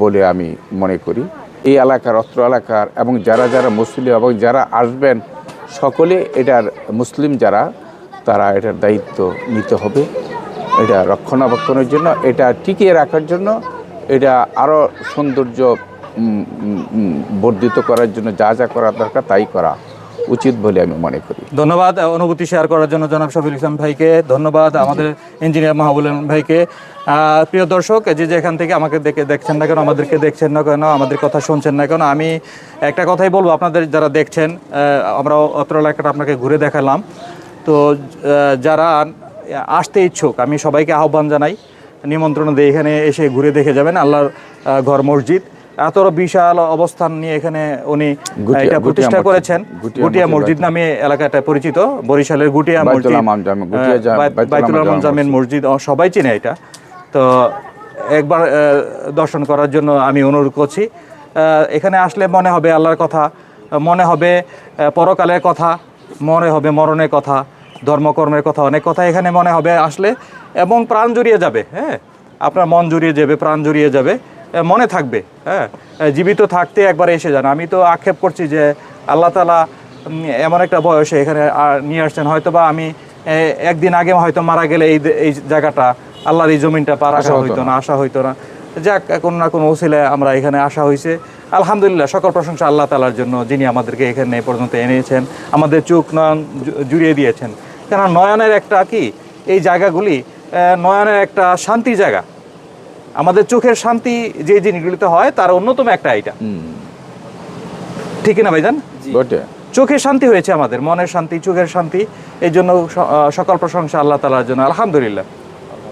বলে আমি মনে করি। এই অত্র এলাকার এবং যারা মুসলিম এবং যারা আসবেন সকলে এটার মুসলিম তারা এটার দায়িত্ব নিতে হবে। এটা রক্ষণাবেক্ষণের জন্য, এটা টিকিয়ে রাখার জন্য, এটা আরও সৌন্দর্য বর্ধিত করার জন্য যা করা দরকার তাই করা উচিত বলে আমি মনে করি। ধন্যবাদ অনুভূতি শেয়ার করার জন্য জনাব শফিকুল ইসলাম ভাইকে, ধন্যবাদ আমাদের ইঞ্জিনিয়ার মাহবুব আলম ভাইকে। প্রিয় দর্শক, যেখান থেকে আমাকে দেখছেন না কেন, আমাদেরকে দেখছেন না কেন, আমাদের কথা শুনছেন না কেন, আমি একটা কথাই বলবো, আপনাদের যারা দেখছেন, আমরা অত্র এলাকাটা আপনাকে ঘুরে দেখালাম। তো যারা আসতে ইচ্ছুক, আমি সবাইকে আহ্বান জানাই, নিমন্ত্রণ দিয়ে এখানে এসে ঘুরে দেখে যাবেন। আল্লাহর ঘর মসজিদ এত বিশাল অবস্থান নিয়ে এখানে উনি এটা প্রতিষ্ঠা করেছেন। গুটিয়া মসজিদ নামে এলাকাটা পরিচিত, বরিশালের গুটিয়া মসজিদ, বাইতুল আমান জামিন মসজিদ, সবাই চিনে এটা। তো একবার দর্শন করার জন্য আমি অনুরোধ করছি। এখানে আসলে মনে হবে আল্লাহর কথা, মনে হবে পরকালের কথা, মনে হবে মরণের কথা, ধর্মকর্মের কথা, অনেক কথা এখানে মনে হবে আসলে, এবং প্রাণ জুড়িয়ে যাবে। হ্যাঁ, আপনার মন জুড়িয়ে যাবে, প্রাণ জুড়িয়ে যাবে, মনে থাকবে। হ্যাঁ, জীবিত থাকতে একবার এসে যান। আমি তো আক্ষেপ করছি যে আল্লাহ তাআলা এমন একটা বয়সে এখানে নিয়ে আসছেন, হয়তো বা আমি একদিন আগে হয়তো মারা গেলে এই জায়গাটা, আল্লাহর এই জমিনটা পা রাখা হইতো না, আসা হইতো না। যাক, কোনো না কোনো ওসিলায় আমরা এখানে আসা হয়েছে। আলহামদুলিল্লাহ, সকল প্রশংসা আল্লাহ তাআলার জন্য, যিনি আমাদেরকে এখানে এ পর্যন্ত এনেছেন, আমাদের চোখ নয়ন জুড়িয়ে দিয়েছেন। কেন নয়নের একটা কি, এই জায়গাগুলি নয়নের একটা শান্তির জায়গা। আমাদের চোখের শান্তি যে জিনিসগুলিতে হয় তার অন্যতম একটা এটা, ঠিক না ভাইজান? বটে। চোখের শান্তি হয়েছে আমাদের, মনের শান্তি, চোখের শান্তি। এই জন্য সকল প্রশংসা আল্লাহ তাআলার জন্য, আলহামদুলিল্লাহ।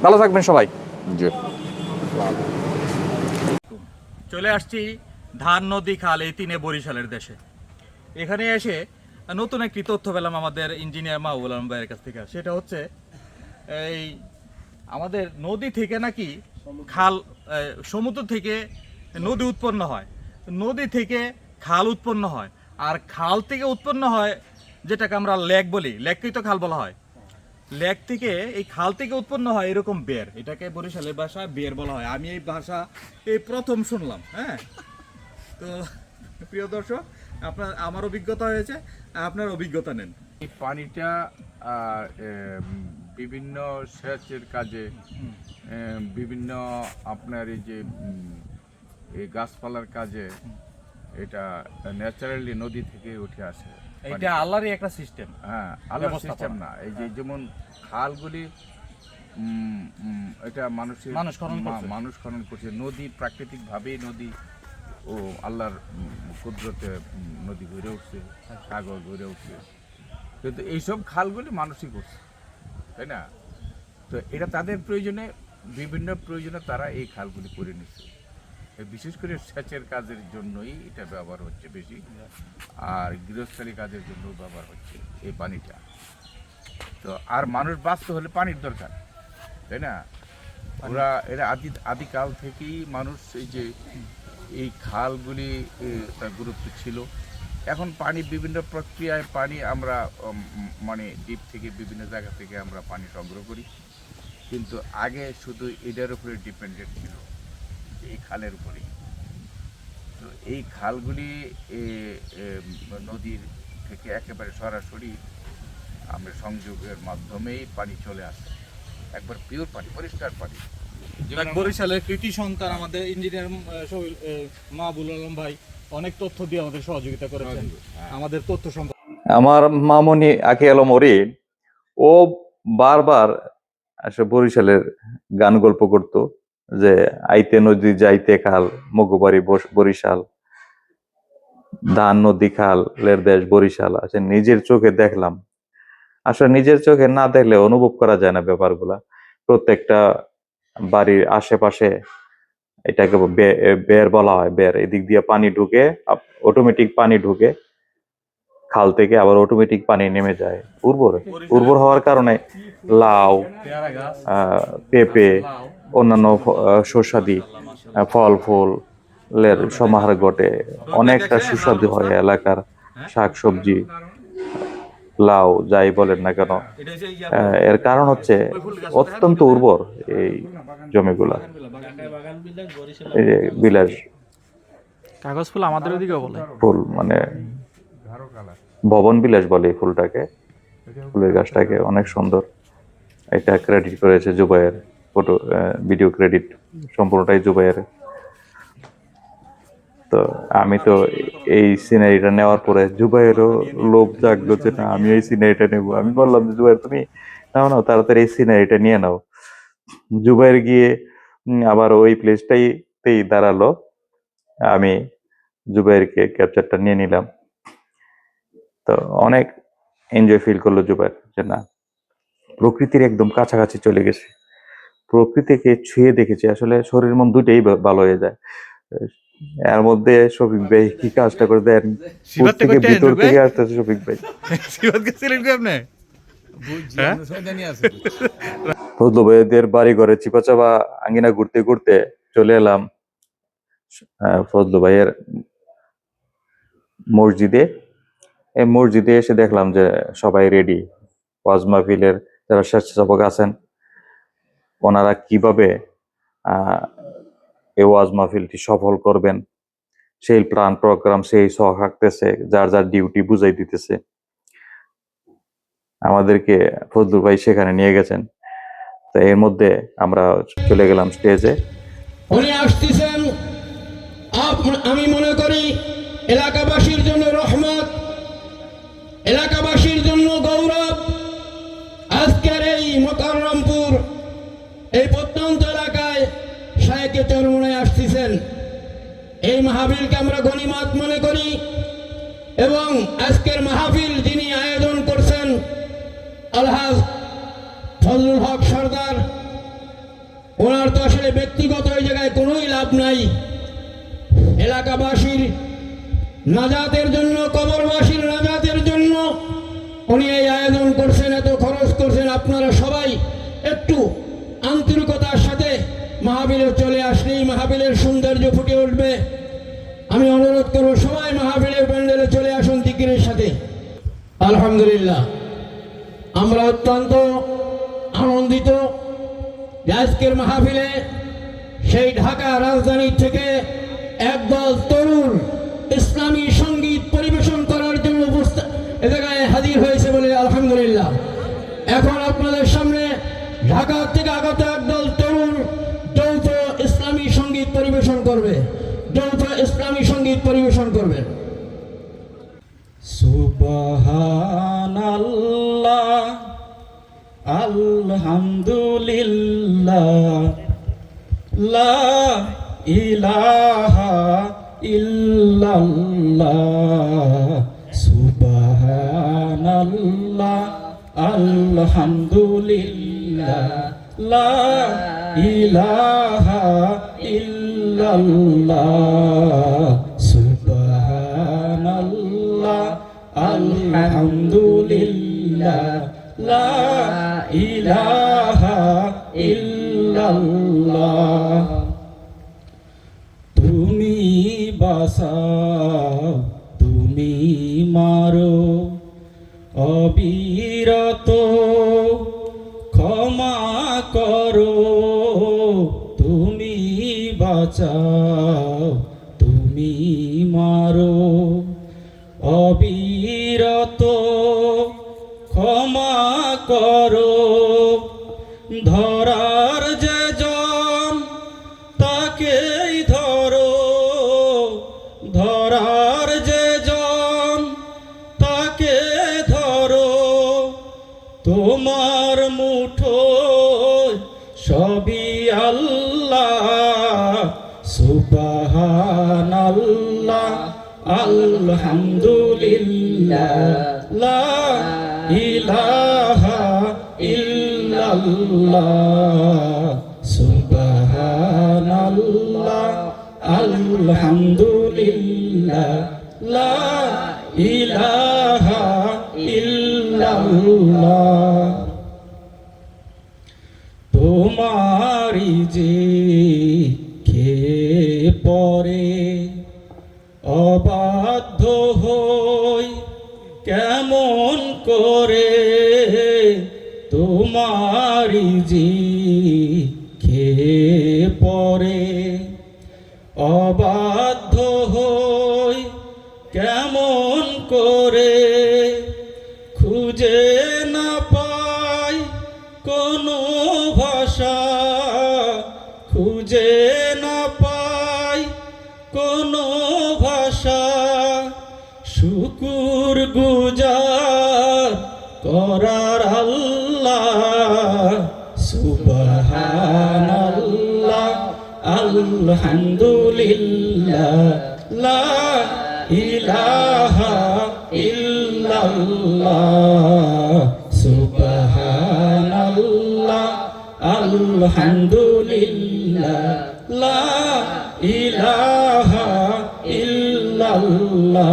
ভালো থাকবেন সবাই। জি। চলে আসছি ধান, নদী, খাল, এই তিনে বরিশালের দেশে। এখানে এসে নতুন একটি তথ্য পেলাম আমাদের ইঞ্জিনিয়ার মাহবুল আলম ভাইয়ের কাছ থেকে। সেটা হচ্ছে এই আমাদের নদী থেকে নাকি খাল, সমুদ্র থেকে নদী উৎপন্ন হয়, নদী থেকে খাল উৎপন্ন হয়, আর খাল থেকে উৎপন্ন হয় যেটাকে আমরা লেক বলি, লেককেই তো খাল বলা হয়। লেক থেকে, এই খাল থেকে উৎপন্ন হয় এরকম বের, এটাকে বরিশালের ভাষায় বের বলা হয়। আমি এই ভাষা এই প্রথম শুনলাম। হ্যাঁ, তো প্রিয় দর্শক, আমার অভিজ্ঞতা হয়েছে, আপনার অভিজ্ঞতা নেন। এই পানিটা বিভিন্ন সেচের কাজে, বিভিন্ন আপনার এই যে এই গাছপালার কাজে, এটা ন্যাচারালি নদী থেকে উঠে আসে। এটা আল্লাহরই একটা সিস্টেম। হ্যাঁ, আলাদা সিস্টেম না। এই যে যেমন খালগুলি, এটা মানুষ খনন করছে। নদী প্রাকৃতিকভাবেই নদী ও আল্লাহর কুদরতে নদী গড়ে উঠছে, সাগর গড়ে উঠছে, কিন্তু এইসব খালগুলি মানুষই করছে, তাই না? তো এটা তাদের প্রয়োজনে, বিভিন্ন প্রয়োজনে তারা এই খালগুলি করে নিচ্ছে। বিশেষ করে সেচের কাজের জন্যই এটা ব্যবহার হচ্ছে বেশি, আর গৃহস্থালী কাজের জন্য ব্যবহার হচ্ছে এই পানিটা। তো আর মানুষ বাঁচতে হলে পানির দরকার, তাই না? এরা আদিকাল থেকেই মানুষ এই যে এই খালগুলি তার গুরুত্ব ছিল। এখন পানি বিভিন্ন প্রক্রিয়ায় পানি আমরা মানে দ্বীপ থেকে, বিভিন্ন জায়গা থেকে আমরা পানি সংগ্রহ করি, কিন্তু আগে শুধু এটার উপরে ডিপেন্ডেন্ট ছিল, এই খালের উপরেই। তো এই খালগুলি নদীর থেকে একেবারে সরাসরি আমরা সংযোগের মাধ্যমেই পানি চলে আসে, একবার পিওর পানি, পরিষ্কার পানি। বরিশালের কৃতি সন্তান আমাদের ইঞ্জিনিয়ার মাহবুল আলম ভাই অনেক তথ্য দিয়ে আমাদের সহযোগিতা করেছেন আমাদের তথ্য সম্পর্কে। আমার মামনি আকি আলম অরিন, ও বারবার আসলে বরিশালের গান গল্প করত, যে আইতে নদী যাইতে খাল, মগবাড়ি বরিশাল, ধান নদী খালের দেশ বরিশাল। আসলে নিজের চোখে দেখলাম, আসলে নিজের চোখে না দেখলে অনুভব করা যায় না ব্যাপারগুলা। প্রত্যেকটা বাড়ির আশেপাশে এটাকে বের বলা হয়, বের। এদিক দিয়ে পানি ঢুকে, অটোমেটিক পানি ঢুকে খাল থেকে, আবার অটোমেটিক পানি নেমে যায়। উর্বর হওয়ার কারণে লাউ, পেঁপে, অন্যান্য শস্যাদি, ফল ফুলের সমাহার ঘটে, অনেকটা সুস্বাদু হয় এলাকার শাকসবজি, লাউ যাই বলেন না কেন। এর কারণ হচ্ছে অত্যন্ত উর্বর এই জমিগুলা। এই যে বিলাস কাগজ ফুল আমাদের ওদিকেও বলে। ফুল, মানে ভবন বিলাস বলে এই ফুলটাকে, ফুলের গাছটাকে। অনেক সুন্দর। এটা ক্রেডিট করেছে জুবাইর, ফটো ভিডিও ক্রেডিট সম্পূর্ণটাই জুবাইর। তো আমি তো এই সিনারিটা নেওয়ার পরে জুবাইরও লোভ জাগলো যে না, আমি এই সিনারিটা নেবো। আমি বললাম যে জুবাইর, তুমি নাও তাড়াতাড়ি এই সিনারিটা নিয়ে নাও। জুবাইর গিয়ে আবার ওই প্লেসটাইতেই দাঁড়ালো। আমি জুবাইরকে ক্যাপচারটা নিয়ে নিলাম। তো অনেক এনজয় ফিল করলো জুবাইর, যে না, প্রকৃতির একদম কাছাকাছি চলে গেছে, প্রকৃতিকে ছুঁয়ে দেখেছে। আসলে শরীর মন দুইটাই ভালো হয়ে যায়। এর মধ্যে শফিক ভাই কি কাজটা করে দেন, থেকে ভিতর থেকে আসতেছে শফিক ভাই। ফজলু ভাইদের বাড়ি ঘরে চিপাচাপা আঙ্গিনা ঘুরতে ঘুরতে চলে এলাম ফজলু ভাইয়ের মসজিদে। এই মসজিদে এসে দেখলাম যে সবাই রেডি, ওয়াজ মাহফিলের যারা স্বেচ্ছাসেবক আছেন, ওনারা কিভাবে এই ওয়াজ মাহফিলটি সফল করবেন সেই প্ল্যান প্রোগ্রাম সেই সহ হাঁকতেছে, যার যার ডিউটি বুঝাই দিতেছে। আমাদেরকে ফজলুর ভাই সেখানে নিয়ে গেছেন। তো এর মধ্যে আমরা চলে গেলাম স্টেজে। উনি আসতেছেন, আমি মনে করি এলাকাবাসীর জন্য রহমত, এলাকাবাসীর জন্য গৌরব। আজকের এই মোকাররমপুর এই প্রত্যন্ত এলাকায় শায়েখে চরমনায় আসতেছেন, এই মাহফিলকে আমরা গনিমত মনে করি। এবং আজকের মাহফিল যিনি আয়োজন করছেন আলহাজ ফজলুল হক সরদার, ওনার তো আসলে ব্যক্তিগত এই জায়গায় কোনোই লাভ নাই। এলাকাবাসীর নাজাতের জন্য, কবরবাসীর নাজাতের জন্য উনি এই আয়োজন করছেন, এত খরচ করছেন। আপনারা সবাই একটু আন্তরিকতার সাথে মাহফিলে চলে আসলেই মাহফিলের সৌন্দর্য ফুটে উঠবে। আমি অনুরোধ করব সবাই মাহফিলের প্যান্ডেলে চলে আসুন জিকিরের সাথে। আলহামদুলিল্লাহ, আমরা অত্যন্ত আনন্দিত যে আজকের মাহফিলে সেই ঢাকা রাজধানী থেকে একদল তরুণ ইসলামী সঙ্গীত পরিবেশন করার জন্য এ জায়গায় হাজির হয়েছে বলে আলহামদুলিল্লাহ। এখন আপনাদের সামনে ঢাকা থেকে আগত একদল তরুণ যৌথ ইসলামী সঙ্গীত পরিবেশন করবে, যৌথ ইসলামী সঙ্গীত পরিবেশন করবে। সুবহানাল্লাহ আলহামদুলিল্লাহ লা ইলাহা ইল্লাল্লাহ সুবহানাল্লাহ আলহামদুলিল্লাহ লা ইলাহা ইল্লাল্লাহ সুবহানাল্লাহ আলহামদুলিল্লাহ লা ইলাহা ইল্লাল্লাহ। তুমি বাঁচাও, তুমি মারো, অবিরত ক্ষমা করো। তুমি বাঁচাও, তুমি মারো, অবিরত ক্ষমা করো। ধরার যে জন তাকেই ধরো, ধরার যে জন তাকে ধরো। তোমার মুঠোয় সবই আল্লাহ সুবহানাল্লাহ আলহামদুলিল্লাহ লা ইলাহা ইল্লাল্লাহ সুবহানাল্লাহ আলহামদুলিল্লাহ লা ইলাহা ইল্লাল্লাহ। তোমারি যে খেয়ে পরে অবাধ্য হই কেমন করে। তোমারি যে খেয়ে পরে অবাধ্য হই কেমন করে। খুঁজে না পাই কোনো ভাষা, খুঁজে না পাই কোনো ভাষা। শুকুর গুজার করার আল্লাহ সুবহানাল্লাহ আলহামদুলিল্লাহ লা ইলাহা ইল্লাল্লাহ সুবহানাল্লাহ আলহামদুলিল্লাহ লা ইলাহা ইল্লাল্লাহ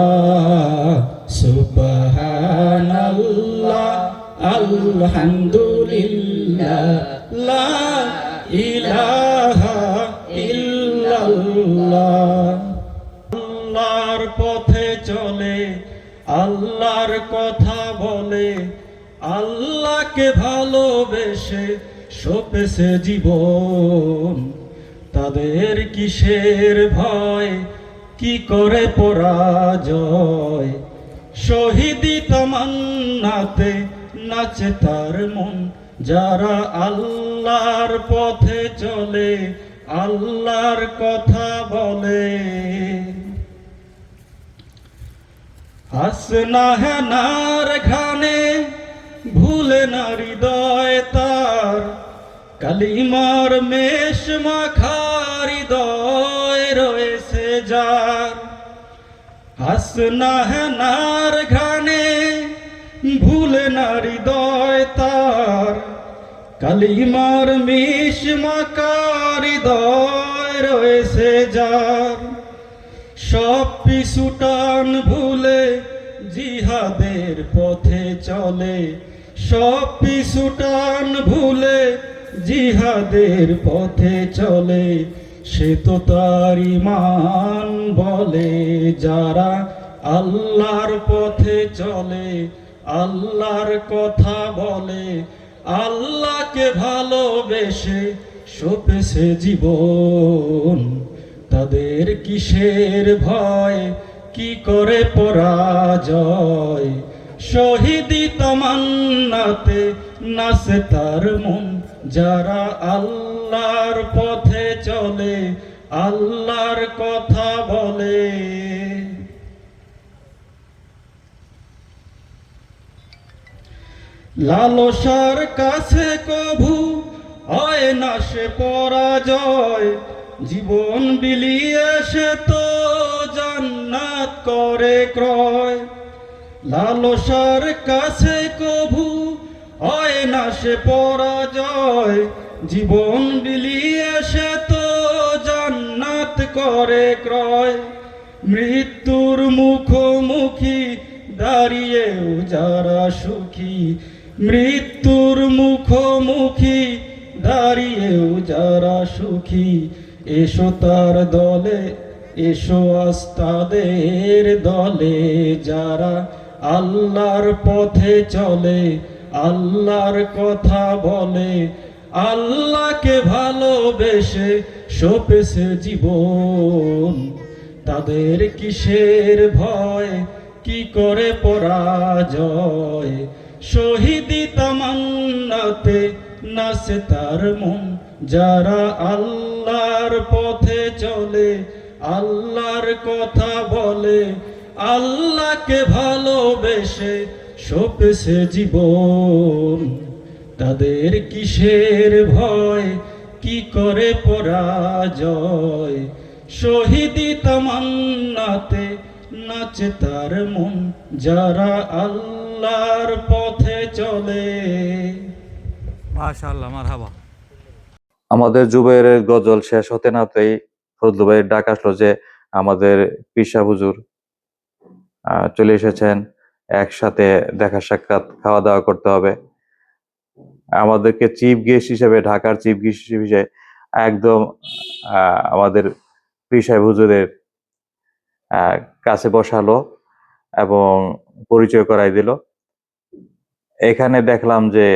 সুবহানাল্লাহ আলহামদুলিল্লাহ লা ইলাহা ইল্লাল্লাহ। আল্লাহর পথে চলে, আল্লাহর কথা বলে, আল্লাহকে ভালোবেসে সপেছে জীবন, তাদের কিসের ভয়, কি করে পরাজয়। শহীদি তামান্নাতে নাচে তার মন, যারা আল্লাহর পথে চলে, আল্লাহর কথা বলে। হাসনা হেনার ঘানে ভুলে না হৃদয় তার, কালিমার মেষ মাখা হৃদয় রয়েছে যার। হাসনা হেনার ঘানে ভুলে না হৃদয় তার, কালিমার মেষ মাখা হৃদয় রয়েছে যার। সব পিছুটান ভুলে জিহাদের পথে চলে, সব পিছুটান ভুলে জিহাদের পথে চলে। সে তো তার ঈমান বলে, যারা আল্লাহর পথে চলে, আল্লাহর কথা বলে। আল্লাহকে ভালোবেসে সপেছে জীবন, তাদের কিসের ভয়, কি করে পরাজয়। শহীদি তামান্নাতে নাচে তার মন, যারা আল্লাহর পথে চলে, আল্লাহর কথা বলে। লালসার কাছে কভু হয় না সে পরাজয়, জীবন বিলিয়ে সে তো জান্নাত করে ক্রয়। লালসার কাছে কভু হয় না সে পরাজয়, জীবন বিলিয়ে সে তো জান্নাত করে ক্রয়। মৃত্যুর মুখোমুখি দাঁড়িয়েও যারা সুখী, মৃত্যুর মুখোমুখি দাঁড়িয়েও যারা সুখী। এসো তার দলে, এসো আস্তাদের দলে, যারা আল্লাহর পথে চলে, আল্লাহর কথা বলে। আল্লাহকে ভালোবেসে সপেছে জীবন, তাদের কিসের ভয়, কি করে পরাজয়। শহীদি তামান্নাতে নাচে তার মন, যারা আল্লাহর পথে চলে, আল্লাহর কথা বলে। আল্লাহকে ভালোবেসে সপেছে জীবন, তাদের কিসের ভয়, কি করে পরাজয়। শহীদি তামান্নাতে নাচে তার মন, যারা আল্লাহর পথে চলে। মাশাআল্লাহ, মারহাবা। আমাদের জুবাইরের গজল শেষ হতে নাতেই ফজলু ভাইয়ের ডাক আসলো যে আমাদের পিসা হুজুর চলে এসেছেন, একসাথে দেখা সাক্ষাৎ খাওয়া দাওয়া করতে হবে। আমাদেরকে চিফ গেস্ট হিসেবে, ঢাকার চিফ গেস্ট হিসেবে একদম আমাদের পিসা হুজুরের কাছে বসালো এবং পরিচয় করাই দিল। এখানে দেখলাম যে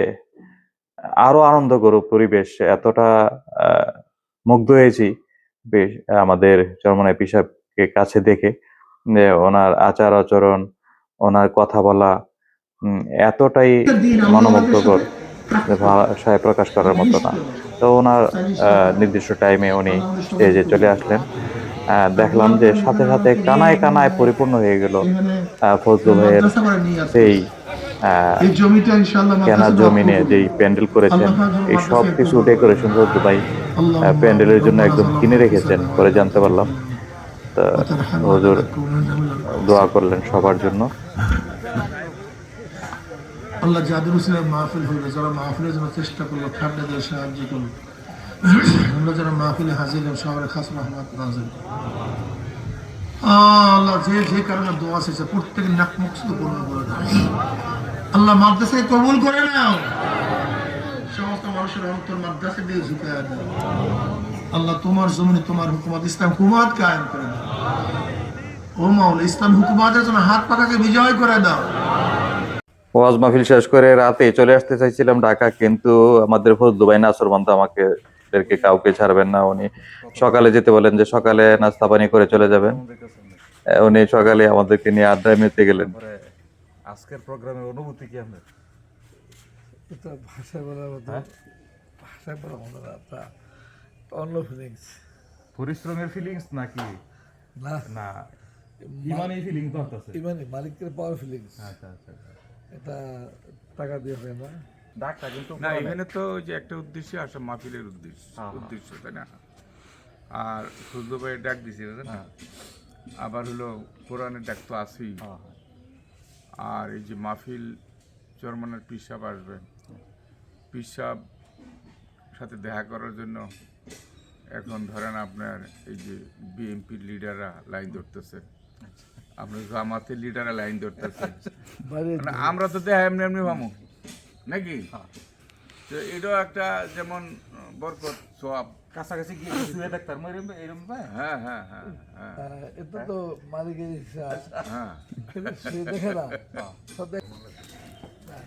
আরো আনন্দকর পরিবেশ, এতটা মুগ্ধ হয়েছি বেশ আমাদের চরমনাই পিসাবকে কাছে দেখে, যে ওনার আচার আচরণ, ওনার কথা বলা এতটাই মনোমুগ্ধকর, ভাষায় প্রকাশ করার মতো না। তো ওনার নির্দিষ্ট টাইমে উনি স্টেজে চলে আসলেন। দেখলাম যে সাথে সাথে কানায় কানায় পরিপূর্ণ হয়ে গেল ফজলু ভাইয়ের সেই কেনা জমিনে যেই প্যান্ডেল করেছেন, এই সব কিছু ডেকোরেশন ফজলু ভাই প্যান্ডেলের জন্য একদম কিনে রেখেছেন পরে জানতে পারলাম। তো হুজুর দোয়া করলেন সবার জন্য। আল্লাহ যাদের উসিলায় মাহফিল হইল, যারা মাহফিলের জন্য চেষ্টা করলো, খাদ্যদের সাহায্য করলো, আমরা যারা মাহফিলে হাজির হলাম সবার খাস রহমত নাযিল। আল্লাহ যে যে কারণে দোয়া শেষে প্রত্যেকের নাক মুখস্থ পূর্ণ করে দাও। আল্লাহ মাদ্রাসায় কবুল করে নাও, সমস্ত মানুষের অন্তর মাদ্রাসা দিয়ে ঝুঁকায় দাও। আল্লাহ তোমার জমিনে তোমার হুকুমত, ইসলাম হুকুমত কায়েম করে দাও। ও মাওলা, ইসলাম হুকুমতের জন্য হাত পাকাকে বিজয় করে দাও। ওয়াজ মাহফিল শেষ করে রাতে চলে আসতে চাইছিলাম ঢাকা, কিন্তু আমাদের ফজলু ভাই নাসর বান্দা আমাদেরকে কাউকে ছাড়বেন না। উনি সকালে যেতে বলেন, যে সকালে নাস্তা পানি করে চলে যাবেন। উনি সকালে আমাদেরকে নিয়ে আড্ডায় মেতে গেলেন। আজকের প্রোগ্রামের অনুভূতি কি আপনার? এটা ভাষায় বলার মতো, ভাষায় বলার মতো না, তা অন্য ফিলিংস পরিশ্রমের ফিলিংস নাকি না, না ইমানি ফিলিংস হচ্ছে? ইমানি মালিকের পাওয়ার ফিলিংস। আচ্ছা আচ্ছা আচ্ছা। এটা টাকা দিয়ে হয় না। ডাকটা কিন্তু না, এখানে তো ওই যে একটা উদ্দেশ্য আসে, মাহফিলের উদ্দেশ্য তাই না? আর ফজলু ভাই ডাক দিছে না, আবার হলো কোরআনের ডাক তো আছেই। আর এই যে মাহফিল, চরমানের পীর সাহেব আসবেন, পীর সাহেব সাথে দেখা করার জন্য এখন ধরেন আপনার এই যে বিএনপির লিডাররা লাইন ধরতেছে, আপনার জামাতের লিডাররা লাইন ধরতেছে, মানে আমরা তো দেখা এমনি এমনি ভামু নাকি? তো এটাও একটা যেমন বরকত সওয়াব, কাছাকাছি গিয়ে শুয়ে দেখতাম এরকম। হ্যাঁ হ্যাঁ হ্যাঁ হ্যাঁ এটা তো মালিকের ইচ্ছা, হ্যাঁ। সে দেখে না সব দেখে না,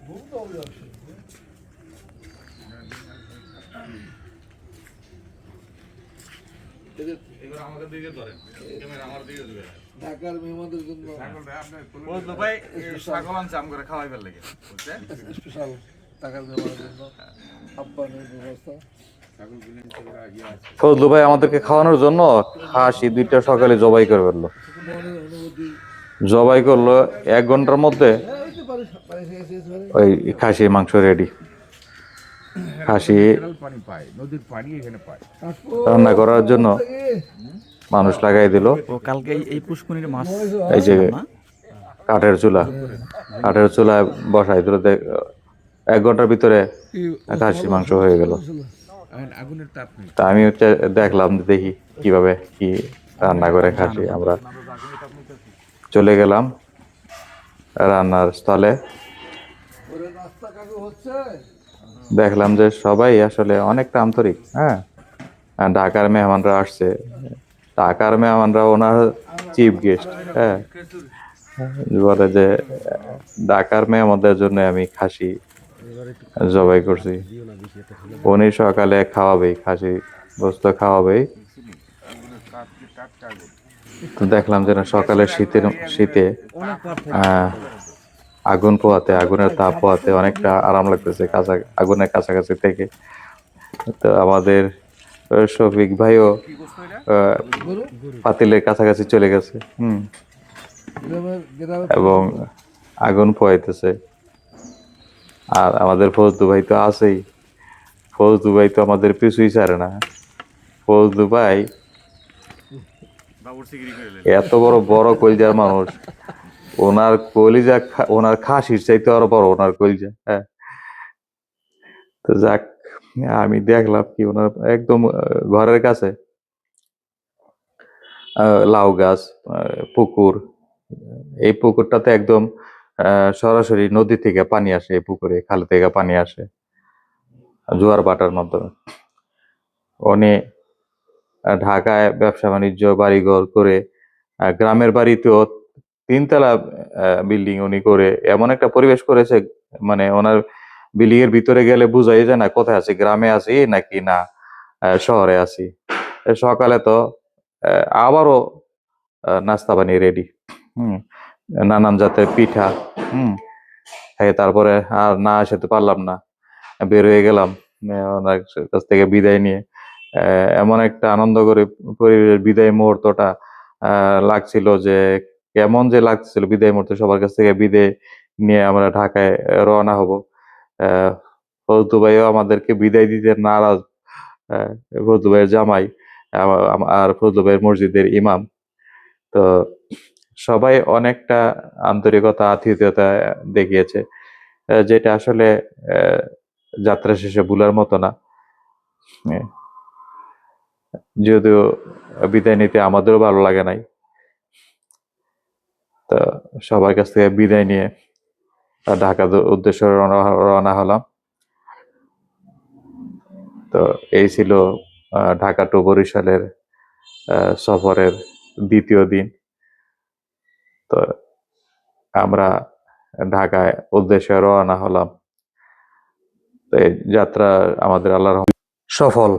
ভুল তো অবশ্যই। ঢাকার মেহমানদের জন্য স্পেশাল, ঢাকার মেহমানদের জন্য আপ্যায়নের ব্যবস্থা। ফজলু ভাই আমাদেরকে খাওয়ানোর জন্য খাসি 2টা সকালে জবাই করে ফেললো। মনের অনুভূতি জবাই করলো 1 ঘন্টার মধ্যে, ওই খাসির মাংস রেডি। খাসি পানি পায়, নদীর পানি এখানে পায়। রান্না করার জন্য মানুষ লাগাই দিল। ও কালকে এই পুষ্কুনির মাছ এই যে কাঠের চুলায় বসাই দিল। 1 ঘন্টার ভিতরে খাসির মাংস হয়ে গেল। আগুনের তাপ নেই। তা আমি হচ্ছে দেখলাম, দেখি কিভাবে কি রান্না করে খাসি। আমরা চলে গেলাম রান্নার স্থলে। রাস্তা কাকু হচ্ছে, দেখলাম যে সবাই আসলে অনেকটা আন্তরিক। হ্যাঁ, আর ঢাকার মেহমানরা আসছে, ঢাকার মেহমানরা ওনার চিফ গেস্ট। হ্যাঁ, বলে যে ঢাকার মেহমানদের জন্য আমি খাসি জবাই করছি। উনি সকালে খাওয়াবেই, খাসি গোস্ত খাওয়াবেই। তো দেখলাম যে না, সকালে শীতে আগুন পোহাতে, আগুনের তাপ পোহাতে অনেকটা আরাম লাগতেছে আগুনের কাছাকাছি থেকে। তো আমাদের শফিক ভাইও পাতিলের কাছাকাছি চলে গেছে, এবং আগুন পোহাইতেছে। আর আমাদের ফজলু ভাই তো আছেই। ফজলু ভাই তো আমাদের পিছুই ছাড়ে না। ফজলু ভাই এত বড় বড় কলিজার মানুষ, ওনার খাসির চাইতে আরো বড় ওনার কলিজা। হ্যাঁ, তো যাক, আমি দেখলাম কি ওনার একদম ঘরের কাছে লাউ গাছ, পুকুর। এই পুকুরটাতে একদম সরাসরি নদী থেকে পানি আসে, এই পুকুরে খাল থেকে পানি আসে জোয়ার ভাটার মাধ্যমে। উনি ঢাকায় ব্যবসা বাণিজ্য বাড়িঘর করে, গ্রামের বাড়িতেও 3 তলা বিল্ডিং উনি করে এমন একটা পরিবেশ করেছে, মানে ওনার বিল্ডিং এর ভিতরে গেলে বুঝাই যায় না কোথায় আছি, গ্রামে আছি নাকি না শহরে আছি। সকালে তো আবারও নাস্তা বানিয়ে রেডি, নানান জাতের পিঠা। তারপরে আর না আসতে পারলাম না, বের হয়ে গেলাম ওনার কাছ থেকে বিদায় নিয়ে। এমন একটা আনন্দ করে পরিবেশ, বিদায় মুহূর্তটা লাগছিল যে কেমন যে লাগছিল। বিদায় মুহূর্তে সবার কাছ থেকে বিদায় নিয়ে আমরা ঢাকায় রওনা হব। ফজলু ভাইও আমাদেরকে বিদায় দিতে নারাজ। ফজলু ভাইয়ের জামাই আর ফজলু ভাইয়ের মসজিদের ইমাম। তো সবাই অনেকটা আন্তরিকতা, আতিথেয়তা দেখিয়েছে, যেটা আসলে যাত্রা শেষে ভুলার মতো না। যদিও বিদায় নিতে আমাদেরও ভালো লাগে নাই। তো সবার কাছ থেকে বিদায় নিয়ে ঢাকা উদ্দেশ্যে রওনা হলাম। তো এই ছিল ঢাকা টু বরিশালের সফরের 2য় দিন। তো আমরা ঢাকায় উদ্দেশ্যে রওনা হলাম। তো এই যাত্রা আমাদের আল্লাহর সফল।